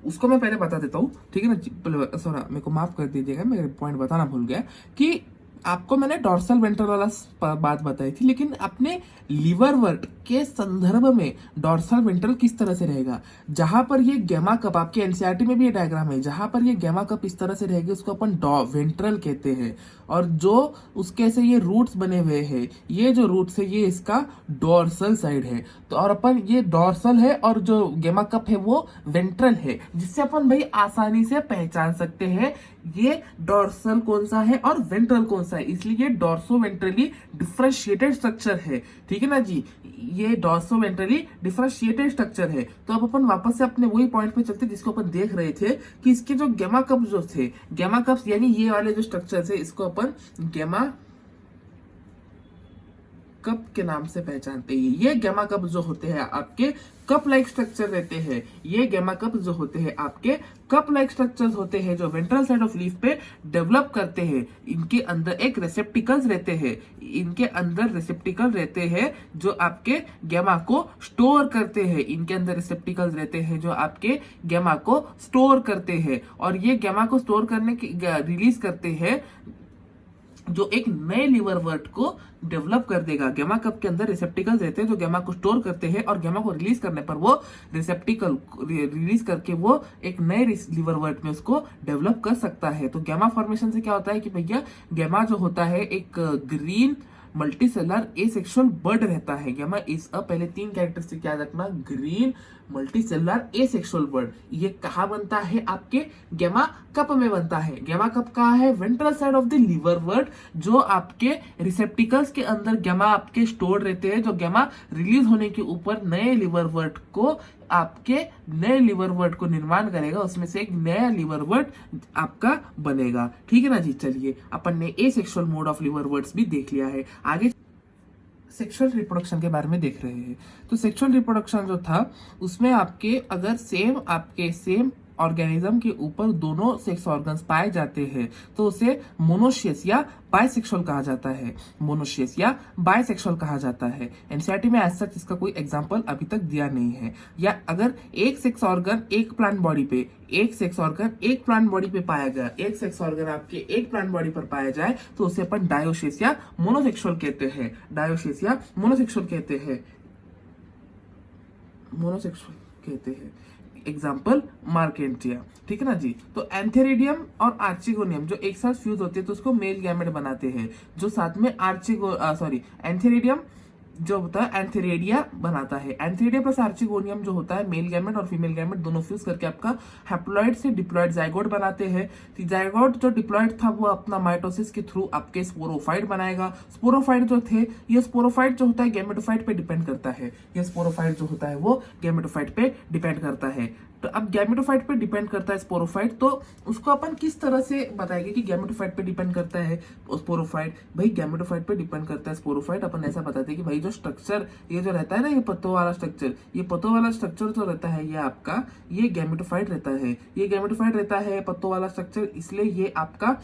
उसको मैं पहले बता देता हूँ, ठीक है ना। सॉरी, मेरे को माफ कर दीजिएगा, मेरे पॉइंट बताना भूल गया कि आपको मैंने डॉर्सल वेंट्रल वाला बात बताई थी, लेकिन अपने लिवर वर्ट के संदर्भ में डॉर्सल वेंट्रल किस तरह से रहेगा। जहां पर ये गैमा कप, आपके एनसीईआरटी में भी ये डायग्राम है, जहां पर ये गैमा कप इस तरह से रहेगी उसको अपन वेंट्रल कहते हैं। और जो उसके से ये रूट्स बने हुए हैं, ये जो रूट्स है ये इसका डॉर्सल साइड है। तो और अपन ये डॉर्सल है और जो गैमा कप है वो वेंट्रल है, जिससे अपन भाई आसानी से पहचान सकते हैं ये डॉर्सल कौन सा है और वेंट्रल कौन सा है। इसलिए डॉर्सो वेंट्रली डिफरेंशिएटेड स्ट्रक्चर है, ठीक है ना जी। ये डॉर्सो वेंट्रली डिफरेंशिएटेड स्ट्रक्चर है। तो अब अपन वापस से अपने वही पॉइंट पे चलते जिसको अपन देख रहे थे कि इसके जो गैमा कप जो थे, गैमा कप्स यानी ये वाले जो स्ट्रक्चर थे, इसको अपन गैमा कप के नाम से पहचानते हैं। ये गैमा कप जो होते हैं आपके कप लाइक स्ट्रक्चर रहते हैं। ये गैमा कप जो होते हैं आपके कप लाइक स्ट्रक्चर्स होते हैं जो वेंट्रल साइड ऑफ लीफ पे डेवलप करते हैं। इनके अंदर एक रेसेप्टिकल्स रहते हैं, इनके अंदर रेसेप्टिकल रहते हैं जो आपके गैमा को स्टोर करते हैं। इनके अंदर रेसेप्टिकल्स रहते हैं जो आपके गैमा को स्टोर करते हैं। और ये गैमा को स्टोर करने की रिलीज करते हैं जो एक नए लिवर वर्ट को डेवलप कर देगा। गैमा कप के अंदर रिसेप्टिकल्स रहते हैं जो गैमा को स्टोर करते हैं और गैमा को रिलीज करने पर वो रिसेप्टिकल रिलीज करके वो एक नए लिवर वर्ट में उसको डेवलप कर सकता है। तो गैमा फॉर्मेशन से क्या होता है कि भैया गैमा जो होता है एक ग्रीन मल्टीसेलुलर एसेक्सुअल बर्ड रहता है। गैमा इज अ, पहले तीन कैरेक्टरिस्टिक याद रखना, ग्रीन मल्टीसेलुलर एसेक्सुअल बर्ड। ये कहाँ बनता है? आपके गैमा कप में बनता है। गैमा कप कहाँ है? Ventral side of the liverwort, जो आपके रिसेप्टिकल्स के अंदर गैमा आपके स्टोर रहते हैं, जो गैमा रिलीज होने के ऊपर नए लिवर वर्ट को आपके नए लिवर वर्ट को निर्माण करेगा, उसमें से एक नया लिवर वर्ट आपका बनेगा। ठीक है ना जी। चलिए अपन ने asexual mode of liverworts भी देख लिया है। आगे सेक्सुअल रिप्रोडक्शन के बारे में देख रहे हैं। तो सेक्सुअल रिप्रोडक्शन जो था उसमें आपके अगर सेम ऑर्गेनिज्म के ऊपर दोनों सेक्स ऑर्गन्स पाए जाते हैं तो उसे मोनोशियस या बाइसेक्सुअल कहा जाता है। मोनोशियस या बाइसेक्सुअल कहा जाता है। एनसीईआरटी में एज सच इसका कोई एग्जांपल अभी तक दिया नहीं है। या अगर एक सेक्स ऑर्गन एक प्लांट बॉडी पे, एक सेक्स ऑर्गन एक प्लांट बॉडी पे पाया गया, एक सेक्स ऑर्गन आपके एक प्लांट बॉडी पर पाया जाए तो उसे अपन डायोसिस या मोनोसेक्सुअल कहते हैं। डायोसिस या मोनोसेक्सुअल कहते हैं। मोनोसेक्सुअल कहते हैं। एग्जाम्पल मार्केंटिया। ठीक है ना जी। तो एंथेरिडियम और आर्चिगोनियम जो एक साथ फ्यूज होते हैं तो उसको मेल गैमेट बनाते हैं, जो साथ में एंथेरिडियम जो होता है एंथेरेडिया बनाता है। एंथेरेडिया प्लस आर्चिगोनियम जो होता है मेल गैमेट और फीमेल गैमेट दोनों फ्यूज करके आपका हैप्लॉइड से डिप्लॉइड जाइगोट बनाते हैं। जाइगोट जो डिप्लॉइड था वो अपना माइटोसिस के थ्रू आपके स्पोरोफाइट बनाएगा। स्पोरोफाइट जो थे, ये स्पोरोफाइट जो होता है गैमेटोफाइट पे डिपेंड करता है। ये स्पोरोफाइट जो होता है वो गैमेटोफाइट पे डिपेंड करता है। तो अब गैमेटोफाइट पे डिपेंड करता है स्पोरोफाइट, तो उसको अपन किस तरह से बताएंगे कि गैमेटोफाइट पे डिपेंड करता है स्पोरोफाइट? भाई गैमेटोफाइट पे डिपेंड करता है स्पोरोफाइट। अपन ऐसा बताते हैं कि भाई जो स्ट्रक्चर ये जो रहता है ना, ये पत्तों वाला स्ट्रक्चर, ये पत्तों वाला स्ट्रक्चर जो रहता है ये आपका ये गैमेटोफाइट रहता है। ये गैमेटोफाइट रहता है पत्तों वाला स्ट्रक्चर, इसलिए ये आपका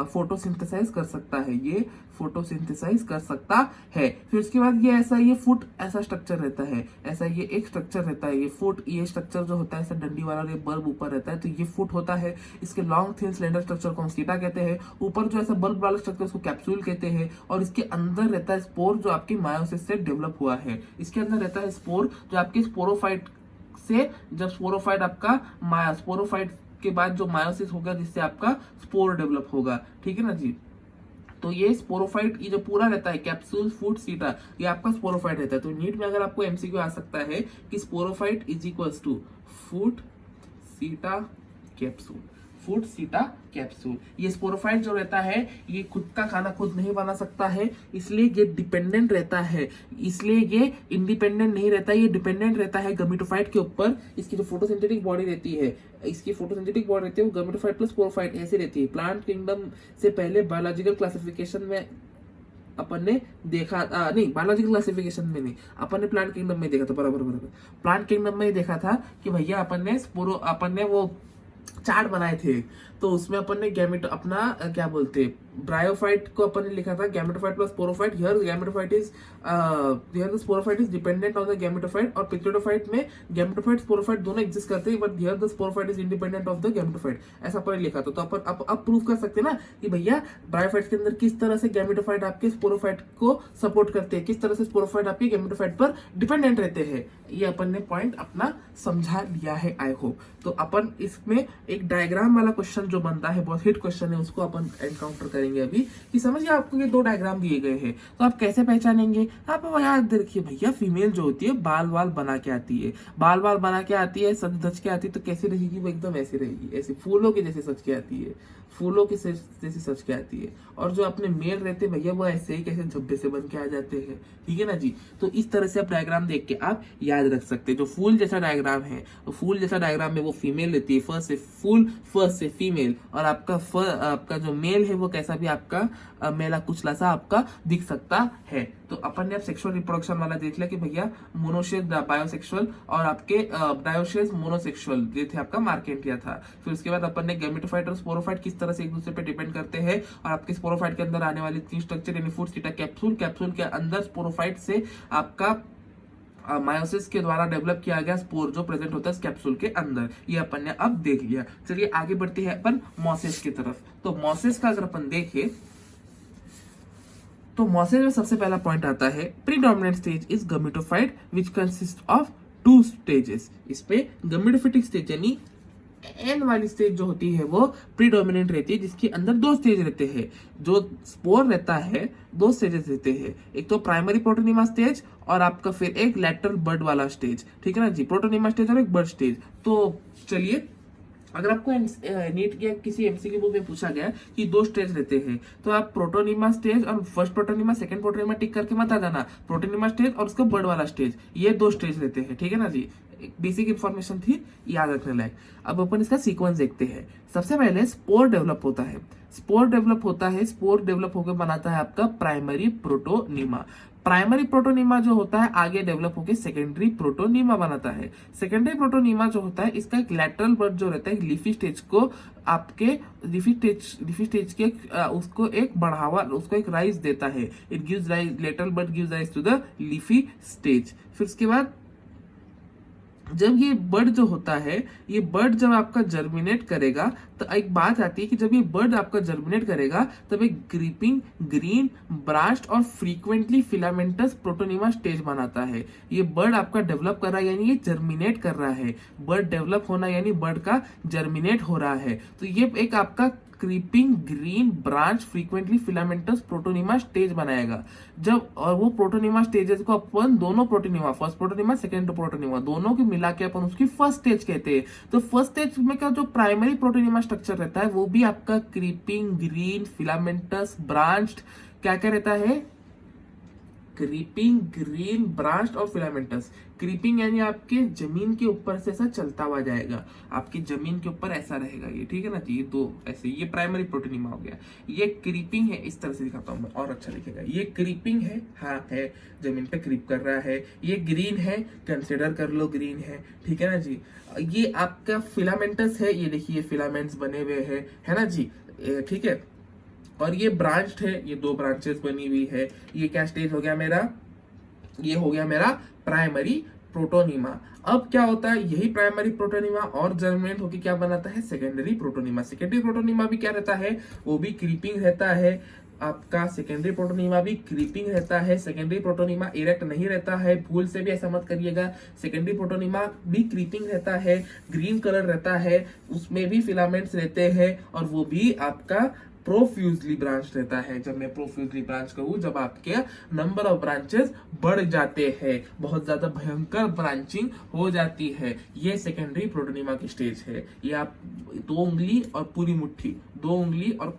फोटोसिंथेसाइज कर सकता है। ये फोटोसिंथेसाइज कर सकता है। फिर उसके बाद ये ऐसा, ये फुट ऐसा स्ट्रक्चर रहता है, ऐसा ये एक स्ट्रक्चर रहता है। ये फुट, ये स्ट्रक्चर जो होता है ऐसा डंडी वाला और ये बल्ब ऊपर रहता है, तो ये फुट होता है। इसके लॉन्ग थिन स्लेंडर स्ट्रक्चर को हम सीटा कहते हैं। ऊपर जो ऐसा बल्ब वाला स्ट्रक्चर उसको कैप्सूल कहते हैं। और इसके अंदर रहता है स्पोर जो आपकी मायोसिस से डेवलप हुआ है। इसके अंदर रहता है स्पोर जो आपके स्पोरोफाइट से, जब स्पोरोफाइट आपका स्पोरोफाइट के बाद जो मायोसिस होगा जिससे आपका स्पोर डेवलप होगा। ठीक है ना जी। तो ये स्पोरोफाइट, ये जो पूरा रहता है कैप्सूल फूड सीटा, ये आपका स्पोरोफाइट रहता है। तो नीट में अगर आपको एमसीक्यू आ सकता है कि sporophyte is equals to food seta capsule, food seta capsule. ये स्पोरोफाइट जो रहता है ये खुद का खाना खुद नहीं बना सकता है, इसलिए ये डिपेंडेंट रहता है, इसलिए ये इंडिपेंडेंट नहीं रहता, ये डिपेंडेंट रहता है गमीटोफाइट के ऊपर। इसकी जो फोटोसिंथेटिक बॉडी रहती है, इसकी फोटोसिंथेटिक बॉडी रहती है वो गमीटोफाइट प्लस स्पोरोफाइट ऐसे रहती है। प्लांट किंगडम से पहले बायोलॉजिकल क्लासिफिकेशन में अपन ने देखा नहीं, बायोलॉजिकल क्लासिफिकेशन में नहीं, अपन ने प्लांट किंगडम में देखा था, बराबर बराबर प्लांट किंगडम में ही देखा था कि भैया अपन ने वो चार्ट बनाए थे, तो उसमें अपन ने गैमेट अपना क्या बोलते ब्रायोफाइट को अपन ने लिखा था gametophyte plus sporophyte. Here gametophyte is here the sporophyte is dependent on the gametophyte, और पिक्टोडोफाइट में गैमेटोफाइट स्पोरोफाइट दोनों एग्जिस्ट करते हैं, but here the sporophyte is independent of the gametophyte, ऐसा अपन ने लिखा था। तो अपन अब प्रूव कर सकते हैं ना कि भैया ब्रायोफाइट के अंदर किस तरह से गैमेटोफाइट आपके स्पोरोफाइट को सपोर्ट करते हैं, किस तरह से स्पोरोफाइट आपके गैमेटोफाइट पर डिपेंडेंट रहते हैं। ये अपन ने पॉइंट अपना समझा लिया है, आई होप। तो अपन इसमें एक डायग्राम वाला क्वेश्चन जो बनता है, बहुत हिट क्वेश्चन है, उसको अपन एनकाउंटर करेंगे अभी कि समझिए आपको ये दो डायग्राम दिए गए हैं, तो आप कैसे पहचानेंगे। आप याद रखिए भैया, फीमेल जो होती है बाल वाल बना के आती है, बाल वाल बना के आती है, सच धज के आती है, तो कैसे रहेगी वो एकदम ऐसे रहेगी, ऐसे फूलों के जैसे सच के आती है, फूलों के जैसे सच के आती है। और जो अपने मेल रहते हैं भैया वो ऐसे ही कैसे झब्बे से बन के आ जाते हैं, ठीक है ना जी। तो इस तरह से आप डायग्राम देख के आप याद रख सकते हैं। जो फूल जैसा डायग्राम है, तो फूल जैसा डायग्राम में वो फीमेल रहती है, फर्स्ट से फूल, फर्स्ट से फीमेल, और आपका जो मेल है वो कैसा भी आपका मेला कुचला सा आपका दिख सकता है। तो अपन ने अब सेक्सुअल रिप्रोडक्शन वाला देख लिया कि भैया मोनोशेस बायोसेक्सुअल और आपके डायोशेस मोनोसेक्सुअल ये थे, आपका मार्केंटिया था। फिर उसके बाद अपन ने गैमेटोफाइट और स्पोरोफाइट किस तरह से एक दूसरे पे डिपेंड करते हैं, और आपके स्पोरोफाइट के अंदर आने वाली तीन स्ट्रक्चर यानी फूड सीटा कैप्सूल, कैप्सूल के अंदर स्पोरोफाइट से आपका मायोसिस के द्वारा डेवलप किया गया स्पोर जो प्रेजेंट होता है कैप्सूल के अंदर, ये अपन ने अब देख लिया। चलिए आगे बढ़ते हैं अपन मॉसेस की तरफ। तो मॉसेस का अगर अपन देखें तो मॉसेस में सबसे पहला पॉइंट आता है predominant stage is gametophyte which consist of two stages. इसपे गमीटोफिटिक स्टेज यानी एन वाली स्टेज जो होती है वो प्रीडोमिनेंट रहती है, जिसके अंदर दो स्टेज रहते हैं। जो स्पोर रहता है दो स्टेजेस रहते हैं, एक तो प्राइमरी प्रोटोनिमा स्टेज और आपका फिर एक लैटरल बर्ड वाला स्टेज, ठीक है ना जी, प्रोटोनिमा स्टेज और एक बर्ड स्टेज। तो चलिए, अगर आपको नीट के किसी एमसीक्यू बुक में पूछा गया कि दो स्टेज रहते हैं, तो आप प्रोटोनिमा स्टेज और फर्स्ट प्रोटोनिमा सेकंड प्रोटोनिमा टिक करके मत आ जाना, प्रोटोनिमा स्टेज और उसका बर्ड वाला स्टेज, ये दो स्टेज रहते हैं, ठीक है ना जी। बेसिक इंफॉर्मेशन थी, याद रखने लायक। अब अपन इसका सीक्वेंस देखते हैं। सबसे पहले स्पोर डेवलप होता है, स्पोर डेवलप होकर बनाता है आपका प्राइमरी प्रोटोनिमा। प्राइमरी प्रोटोनिमा जो होता है आगे डेवलप होकर सेकेंडरी प्रोटोनिमा बनाता है। सेकेंडरी प्रोटोनिमा जो होता है इसका एक लैटरल बर्ड जो रहता है लीफी स्टेज को आपके लीफी स्टेज के उसको एक बढ़ावा, उसको एक राइज देता है। It gives rise, lateral bird gives rise to the leafy stage. फिर उसके बाद जब ये बर्ड जो होता है, ये बर्ड जब आपका जर्मिनेट करेगा, तो एक बात आती है कि जब ये बर्ड आपका जर्मिनेट करेगा तब एक ग्रीपिंग ग्रीन ब्रांच्ड और फ्रीक्वेंटली फिलामेंटस प्रोटोनिमा स्टेज बनाता है। ये बर्ड आपका डेवलप कर रहा है यानी ये जर्मिनेट कर रहा है, बर्ड डेवलप होना यानी बर्ड का जर्मिनेट हो रहा है। तो ये एक आपका creeping green branch frequently filamentous protonema stage बनाएगा। जब और वो प्रोटोनिमा स्टेजेस को अपन दोनों protonema, first protonema second protonema, दोनों की मिला के अपन उसकी फर्स्ट स्टेज कहते हैं। तो फर्स्ट स्टेज में का जो प्राइमरी प्रोटोनिमा स्ट्रक्चर रहता है वो भी आपका क्रीपिंग ग्रीन फिलामेंटस ब्रांच्ड क्या क्या रहता है, क्रीपिंग ग्रीन ब्रांच्ड और फिलामेंटस। क्रीपिंग यानी आपके जमीन के ऊपर से ऐसा चलता हुआ जाएगा, आपकी जमीन के ऊपर ऐसा रहेगा ये, ठीक है ना जी। ये दो ऐसे, ये प्राइमरी प्रोटोनिमा हो गया। ये क्रीपिंग है, इस तरह से दिखाता हूं मैं और अच्छा दिखेगा। ये क्रीपिंग है, हाँ है, जमीन पे क्रीप कर रहा है। ये ग्रीन है, कंसिडर कर लो ग्रीन है, ठीक है ना जी। ये आपका फिलामेंटस है, ये देखिए फिलामेंट्स बने हुए हैं, है ना जी, ठीक है। और ये ब्रांच है, ये दो ब्रांचेस बनी हुई है। ये क्या स्टेज हो गया मेरा, ये हो गया मेरा प्राइमरी प्रोटोनिमा। अब क्या होता है, यही प्राइमरी प्रोटोनिमा और जर्मिनेट होकर क्या बनाता है, सेकेंडरी प्रोटोनिमा। सेकेंडरी प्रोटोनिमा भी क्या रहता है, वो भी क्रीपिंग रहता है। आपका सेकेंडरी प्रोटोनिमा भी क्रीपिंग रहता है। सेकेंडरी प्रोटोनिमा इरेक्ट नहीं रहता है, भूल से भी ऐसा मत करिएगा। सेकेंडरी प्रोटोनिमा भी क्रीपिंग रहता है, ग्रीन कलर रहता है, उसमें भी फिलामेंट्स रहते हैं, और वो भी आपका प्रोफ्यूजली ब्रांच रहता है। जब मैं प्रोफ्यूजली ब्रांच कहूँ, जब आपके नंबर ऑफ ब्रांचेस बढ़ जाते हैं, बहुत ज्यादा भयंकर ब्रांचिंग हो जाती है, ये सेकेंडरी प्रोटोनिमा की स्टेज है। ये आप 2 उंगली और पूरी मुट्ठी, 2 उंगली और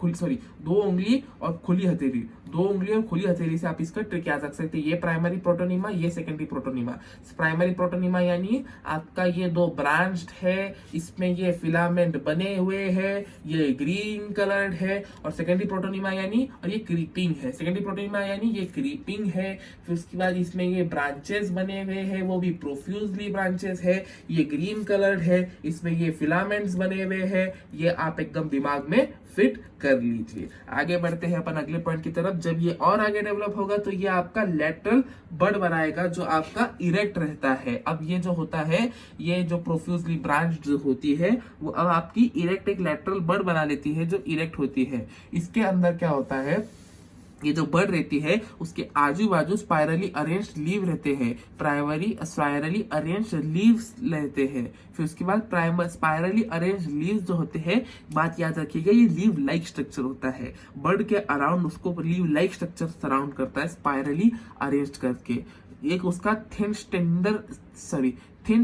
खुली हथेली, 2 उंगली और खुली हथेली से आप इसका ट्रिक याद रख सकते हैं। ये प्राइमरी प्रोटोनिमा, ये सेकेंडरी प्रोटोनिमा। प्राइमरी प्रोटोनिमा यानी आपका ये 2 ब्रांच्ड है, इसमें ये फिलामेंट बने हुए हैं, ये ग्रीन कलर्ड है। और सेकेंडरी प्रोटोनिमा यानी, और ये क्रीपिंग है। सेकेंडरी प्रोटोनिमा यानी ये क्रीपिंग है, फिर उसके बाद इसमें ये ब्रांचेस बने हुए हैं, वो भी प्रोफ्यूजली ब्रांचेस है, ये ग्रीन कलर्ड है, इसमें ये फिलामेंट्स बने हुए हैं। ये आप एकदम दिमाग में फिट कर लीजिए। आगे बढ़ते हैं अपन अगले पॉइंट की तरफ। जब ये और आगे डेवलप होगा तो ये आपका लेटरल बड बनाएगा, जो आपका इरेक्ट रहता है। अब ये जो होता है, ये जो प्रोफ्यूजली ब्रांच जो होती है, वो अब आपकी इरेक्ट एक लेटरल बड बना लेती है, जो इरेक्ट होती है। इसके अंदर क्या होता है, ये जो बड रहती है उसके आजू बाजू स्पाइरली अरेंज्ड लीव रहते हैं, स्पाइरली अरेंज्ड लीव्स रहते हैं। फिर उसके बाद स्पाइरली अरेंज्ड लीव्स जो होते हैं, बात याद रखिएगा, ये लीव लाइक स्ट्रक्चर होता है। बड के अराउंड उसको लीव लाइक स्ट्रक्चर सराउंड करता है, स्पाइरली अरेंज करके। एक उसका thin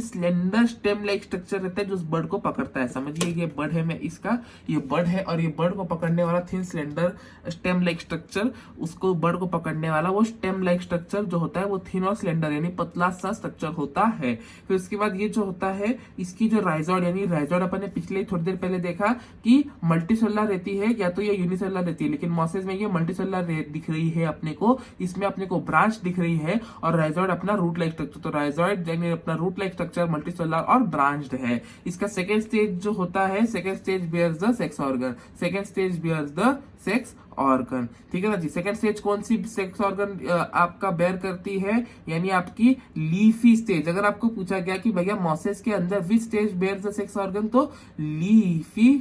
slender stem like structure रहता है, जो उस बर्ड को पकड़ता है। समझिए, ये बर्ड है, मैं इसका ये बर्ड है, और ये बर्ड को पकड़ने वाला thin slender stem like structure, उसको बर्ड को पकड़ने वाला वो स्टेम लाइक स्ट्रक्चर जो होता है, वो थिन और स्लेंडर यानी पतला सा स्ट्रक्चर होता है। फिर उसके बाद ये जो होता है, इसकी जो राइजॉइड यानी राइजॉइड अपन ने पिछले थोड़ी देर पहले देखा कि मल्टीसेलुलर रहती है या तो ये यूनिसेलुलर रहती है, लेकिन मॉसेस में ये मल्टीसेलुलर दिख रही है अपने को, इसमें अपने को ब्रांच दिख रही है, और राइजॉइड अपना रूट लाइक स्ट्रक्चर। तो राइजॉइड यानी अपना रूट लाइक स्ट्रक्चर, मल्टीसेलुलर और ब्रांच्ड है। इसका सेकेंड स्टेज जो होता है, second stage bears the sex organ, second stage bears the sex organ. ठीक है ना जी। सेकेंड स्टेज कौन सी सेक्स ऑर्गन आपका बेयर करती है, यानी आपकी लीफी स्टेज। अगर आपको पूछा गया कि भैया मॉसेस के अंदर which stage bear the sex organ, तो लीफी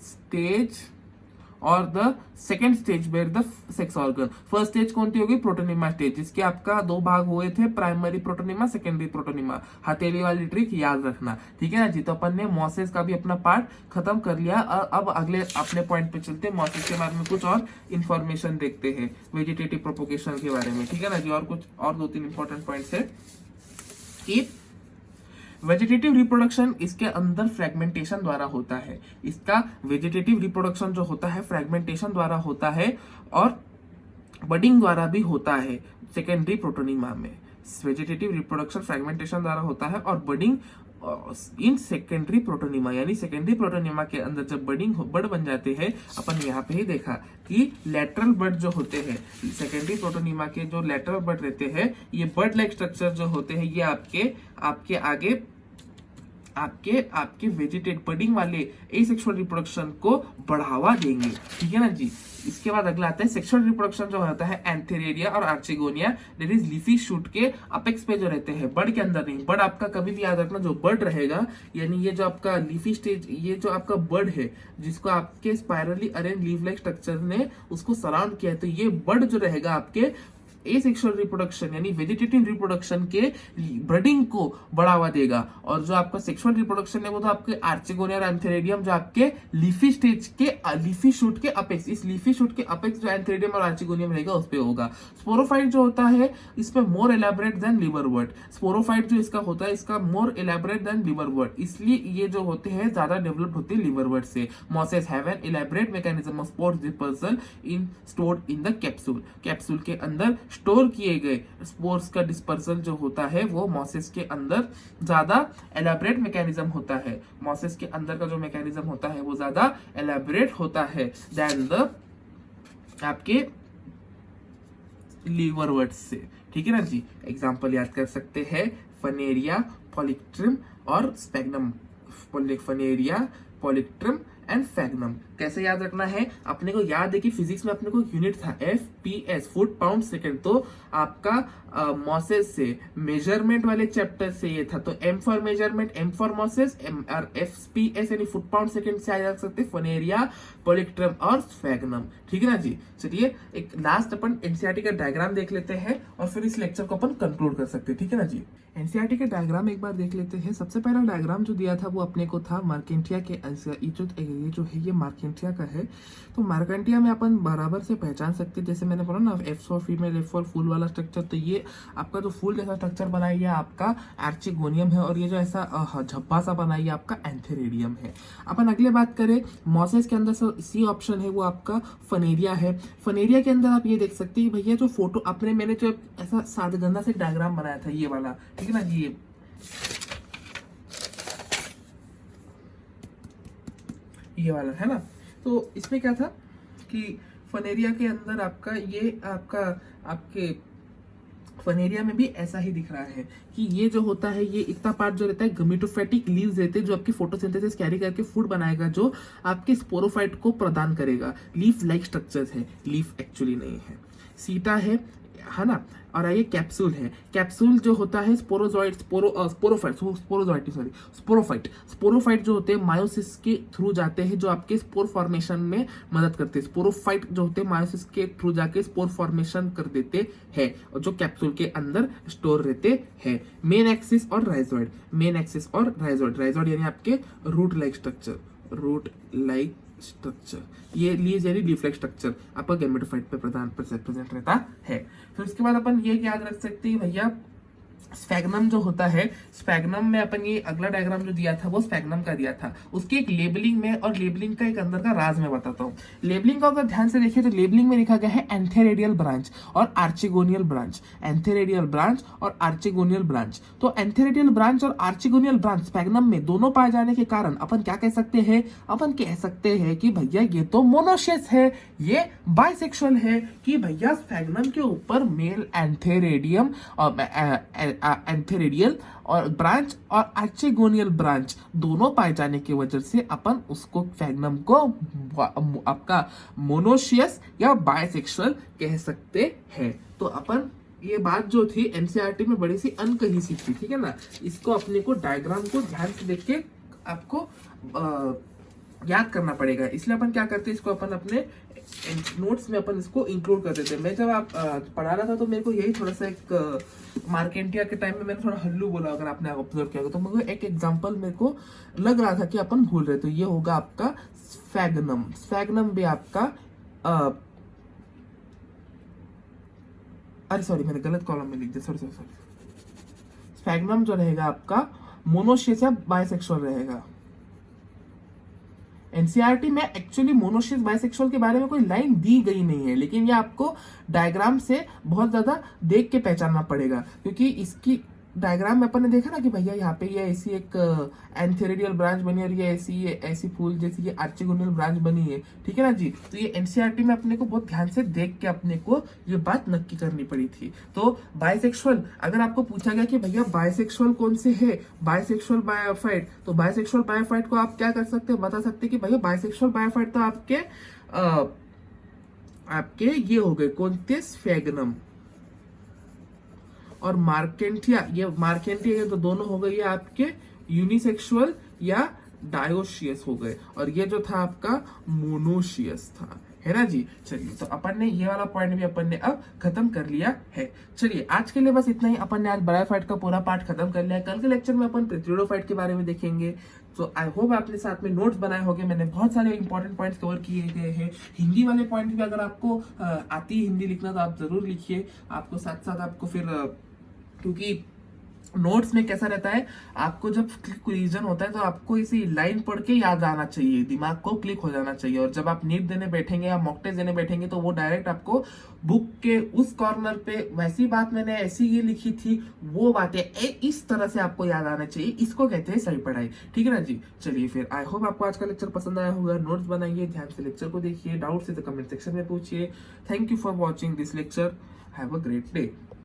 स्टेज और the second stage bear the sex organ. First stage कौन सी होगी, प्रोटोनिमा स्टेज, जिसके आपका 2 भाग हुए थे, प्राइमरी प्रोटोनिमा, सेकेंडरी प्रोटोनिमा। हथेली वाली ट्रिक याद रखना, ठीक है ना जी। तो अपन ने मॉसेस का भी अपना पार्ट खत्म कर लिया। अब अगले अपने पॉइंट पे चलते हैं, मॉसेस के बारे में कुछ और इंफॉर्मेशन देखते हैं, वेजिटेटिव प्रोपोगेशन के बारे में, ठीक है ना जी। और कुछ और 2-3 इंपॉर्टेंट पॉइंट्स है कि वेजिटेटिव रिप्रोडक्शन इसके अंदर फ्रेगमेंटेशन द्वारा होता है। इसका वेजिटेटिव रिप्रोडक्शन जो होता है फ्रेगमेंटेशन द्वारा होता है, और बडिंग द्वारा भी होता है। सेकेंडरी प्रोटोनिमा में वेजिटेटिव रिप्रोडक्शन फ्रेगमेंटेशन द्वारा होता है, और बडिंग इन सेकेंडरी प्रोटोनिमा, यानी सेकेंडरी प्रोटोनिमा के अंदर जब बड बन जाते हैं, अपन यहाँ पे ही देखा कि लेटरल बड जो होते हैं, सेकेंडरी प्रोटोनिमा के जो लेटरल बड रहते हैं, ये बड लाइक स्ट्रक्चर जो होते हैं, ये आपके आगे आपके वेजिटेट बडिंग वाले एसेक्सुअल रिप्रोडक्शन को बढ़ावा देंगे, ठीक है ना जी। इसके बाद अगला आता है सेक्सुअल रिप्रोडक्शन जो होता है एंथेरेरिया और archegonia, that is leafy shoot के अपेक्स पे जो रहते हैं, बड के अंदर नहीं। बड आपका कभी भी याद रखना, जो बड रहेगा यानी ये जो आपका लीफी स्टेज, ये जो आपका बड है जिसको आपके spirally arrange leaf like structure ने उसको सराउंड किया है, तो ये बड जो रहेगा आपके एसेक्सुअल रिप्रोडक्शन यानी वेजिटेटिव रिप्रोडक्शन के ब्रीडिंग को बढ़ावा देगा। और जो आपका सेक्सुअल रिप्रोडक्शन है वो तो आपके आर्चिगोनिया और एंथेरेडियम जो आपके लीफी स्टेज के लीफी शूट के अपेक्स, इस लीफी शूट के अपेक्स जो एंथेरेडियम और आर्चिगोनियम रहेगा उस पे होगा। स्पोरोफाइट जो होता है इसमें मोर एलैबोरेट देन लिवरवर्ट, स्पोरोफाइट जो इसका होता है इसका मोर एलैबोरेट देन लिवरवर्ट, इसलिए ये जो होते हैं ज्यादा डेवलप्ड होते हैं लिवरवर्ट से। Mosses have an elaborate mechanism of spores dispersal in stored in the capsule, capsule के अंदर स्टोर किए गए स्पोर्स का डिस्पर्सल जो होता है वो मॉसेस के अंदर ज्यादा एलैबोरेट मैकेनिज्म होता है। मॉसेस के अंदर का जो मैकेनिज्म होता है वो ज्यादा एलैबोरेट होता है देन द आपके लिवरवर्ट से, ठीक है ना जी। एग्जांपल याद कर सकते हैं फनेरिया, पॉलिक्ट्रिम और स्पैग्नम। फनेरिया, पॉलिक्ट्रिम एंड फैग्नम कैसे याद रखना है, अपने को याद है कि फिजिक्स में अपने को यूनिट था FP FPS foot pound second, तो आपका मॉसेस से मेजरमेंट वाले चैप्टर से ये था, तो M for measurement, M for mosses, और FPS यानी फुट पाउंड सेकेंड से आ जा सकते फनेरिया, पोलिक्ट्रम और स्फैग्नम। ठीक है ना जी। चलिए एक लास्ट अपन एनसीईआरटी का डायग्राम देख लेते हैं और फिर इस लेक्चर को अपन कंक्लूड कर सकते हैं। ठीक है ना जी। एनसीईआरटी के डायग्राम एक बार देख लेते हैं। सबसे पहला डायग्राम जो दिया था वो अपने को था मार्केंटिया के, ये जो है ये मार्केंटिया का है। तो मार्केंटिया में अपन बराबर से पहचान सकते हैं, जैसे मैंने बोला ना F for female, F for फूल वाला स्ट्रक्चर, तो ये आपका जो फूल जैसा स्ट्रक्चर बनाई है आपका आर्चिगोनियम है, और ये जो ऐसा झब्बा सा बनाई है आपका एंथेरेडियम है। अपन अगले बात करें मॉसेस के अंदर सी ऑप्शन है वो आपका फनेरिया है। फनेरिया के अंदर आप ये देख सकते हैं भैया जो फोटो अपने मैंने जो ऐसा सादा गंदा से डायग्राम बनाया था ये वाला, ठीक है ना जी, ये वाला है ना। तो इसमें क्या था कि फनेरिया के अंदर आपका ये आपके फनेरिया में भी ऐसा ही दिख रहा है कि ये जो होता है ये इतना पार्ट जो रहता है गमीटोफाइटिक लीव्स रहते हैं जो आपकी फोटोसिंथेसिस कैरी करके फूड बनाएगा, जो आपके स्पोरोफाइट को प्रदान करेगा। लीफ लाइक स्ट्रक्चर्स है, लीफ एक्चुअली नहीं है। सीटा है ना। और ये कैप्सूल है। कैप्सूल जो होता है स्पोरोफाइट जो होते हैं मायोसिस के थ्रू जाते हैं, जो आपके स्पोर फॉर्मेशन में मदद करते हैं। स्पोरोफाइट जो होते हैं मायोसिस के थ्रू जाके स्पोर फॉर्मेशन कर देते हैं, और जो कैप्सूल के अंदर स्टोर रहते हैं। मेन एक्सिस और राइजोइड यानी आपके रूट लाइक स्ट्रक्चर, ये लीव्स यानी लीफ लाइक स्ट्रक्चर आपका गैमेटोफाइट पे प्रेजेंट रहता है। फिर उसके बाद अपन ये याद रख सकते हैं भैया स्फैग्नम जो होता है, स्फैग्नम में अपन ये अगला डायग्राम जो दिया था वो स्फैग्नम का दिया था, उसकी एक लेबलिंग में और लेबलिंग का एक अंदर का राज में बताता हूँ। लेबलिंग का अगर ध्यान से देखिए तो लेबलिंग में लिखा गया है एंथेरेडियल ब्रांच और आर्चिगोनियल ब्रांच, एंथेरेडियल ब्रांच और आर्चिगोनियल ब्रांच। तो एंथेरेडियल ब्रांच और आर्चिगोनियल ब्रांच स्फैग्नम में दोनों पाए जाने के कारण अपन क्या कह सकते हैं, अपन कह सकते हैं कि भैया ये तो मोनोशियस है, ये बाइसेक्सुअल है, कि भैया स्फैग्नम के ऊपर मेल एंथेरेडियम और एंथेरेडियल और ब्रांच और आर्चिगोनियल ब्रांच दोनों पाए जाने की वजह से अपन उसको स्फैग्नम को आपका मोनोशियस या बाइसेक्सुअल कह सकते हैं। तो अपन ये बात जो थी एनसीईआरटी में बड़ी सी अनकही सी थी, ठीक है ना। इसको अपने को डायग्राम को ध्यान से देख के आपको याद करना पड़ेगा, इसलिए अपन क्या करते हैं इसको अपन अपने नोट्स में अपन इसको इंक्लूड कर देते हैं। मैं जब आप पढ़ा रहा था तो मेरे को यही थोड़ा सा एक मार्केंटिया के टाइम में मैंने थोड़ा हल्लू बोला, अगर आपने ऑब्जर्व किया तो मेरे को एक एग्जांपल मेरे को लग रहा था कि अपन भूल रहे, तो ये होगा आपका स्फैग्नम भी आपका अरे सॉरी मैंने गलत कॉलम में लिख दिया, सॉरी। स्फैग्नम जो रहेगा आपका मोनोशियस या बाइसेक्सुअल रहेगा। एनसीईआरटी में एक्चुअली मोनोशियस बाइसेक्सुअल के बारे में कोई लाइन दी गई नहीं है, लेकिन ये आपको डायग्राम से बहुत ज्यादा देख के पहचानना पड़ेगा, क्योंकि इसकी डायग्राम में अपन ने देखा ना कि भैया यहाँ पे ये ऐसी एक एंथेरेडियल ब्रांच बनी और ये ऐसी फूल जैसी ये आर्चिगोनियल ब्रांच बनी है, ठीक है ना जी। तो ये एनसीईआरटी में अपने को बहुत ध्यान से देख के अपने को ये बात नक्की करनी पड़ी थी। तो बाइसेक्सुअल अगर आपको पूछा गया कि भैया बाइसेक्सुअल कौन से है, बाइसेक्सुअल बायोफाइट, तो बाइसेक्सुअल बायोफाइट को आप क्या कर सकते हैं, बता सकते हैं कि भैया बाइसेक्सुअल बायोफाइट तो आपके ये हो गए कौन थे, स्फैग्नम और मार्केंटिया, ये तो दोनों हो गए ये आपके यूनिसेक्सुअल या डायोशियस हो गए, और ये जो था आपका मोनोशियस था, है ना जी। चलिए तो अपन ने ये वाला पॉइंट भी अपन ने अब खत्म कर लिया है। चलिए आज के लिए बस इतना ही, अपन ने आज बायोफाइट का पूरा पार्ट खत्म कर लिया है। कल के लेक्चर में अपन प्रिथ्रिडोफाइट के बारे में देखेंगे। तो आई होप आपने साथ में नोट्स बनाए होंगे, मैंने बहुत सारे इंपॉर्टेंट पॉइंट्स कवर किए गए हैं। हिंदी वाले पॉइंट भी अगर आपको आती है हिंदी लिखना तो आप जरूर लिखिए, आपको साथ साथ आपको फिर क्योंकि नोट्स में कैसा रहता है, आपको जब रिवीजन होता है तो आपको इसी लाइन पढ़ के याद आना चाहिए, दिमाग को क्लिक हो जाना चाहिए, और जब आप नीट देने बैठेंगे या मॉक टेस्ट देने बैठेंगे तो वो डायरेक्ट आपको बुक के उस कॉर्नर पे वैसी बात मैंने ऐसी ये लिखी थी वो बातें इस तरह से आपको याद आना चाहिए, इसको कहते हैं सही पढ़ाई, ठीक है ना जी। चलिए फिर आई होप आपको आज का लेक्चर पसंद आया होगा। नोट्स बनाइए, ध्यान से लेक्चर को देखिए, डाउट्स है तो कमेंट सेक्शन में पूछिए। Thank you for watching this lecture, have a great day.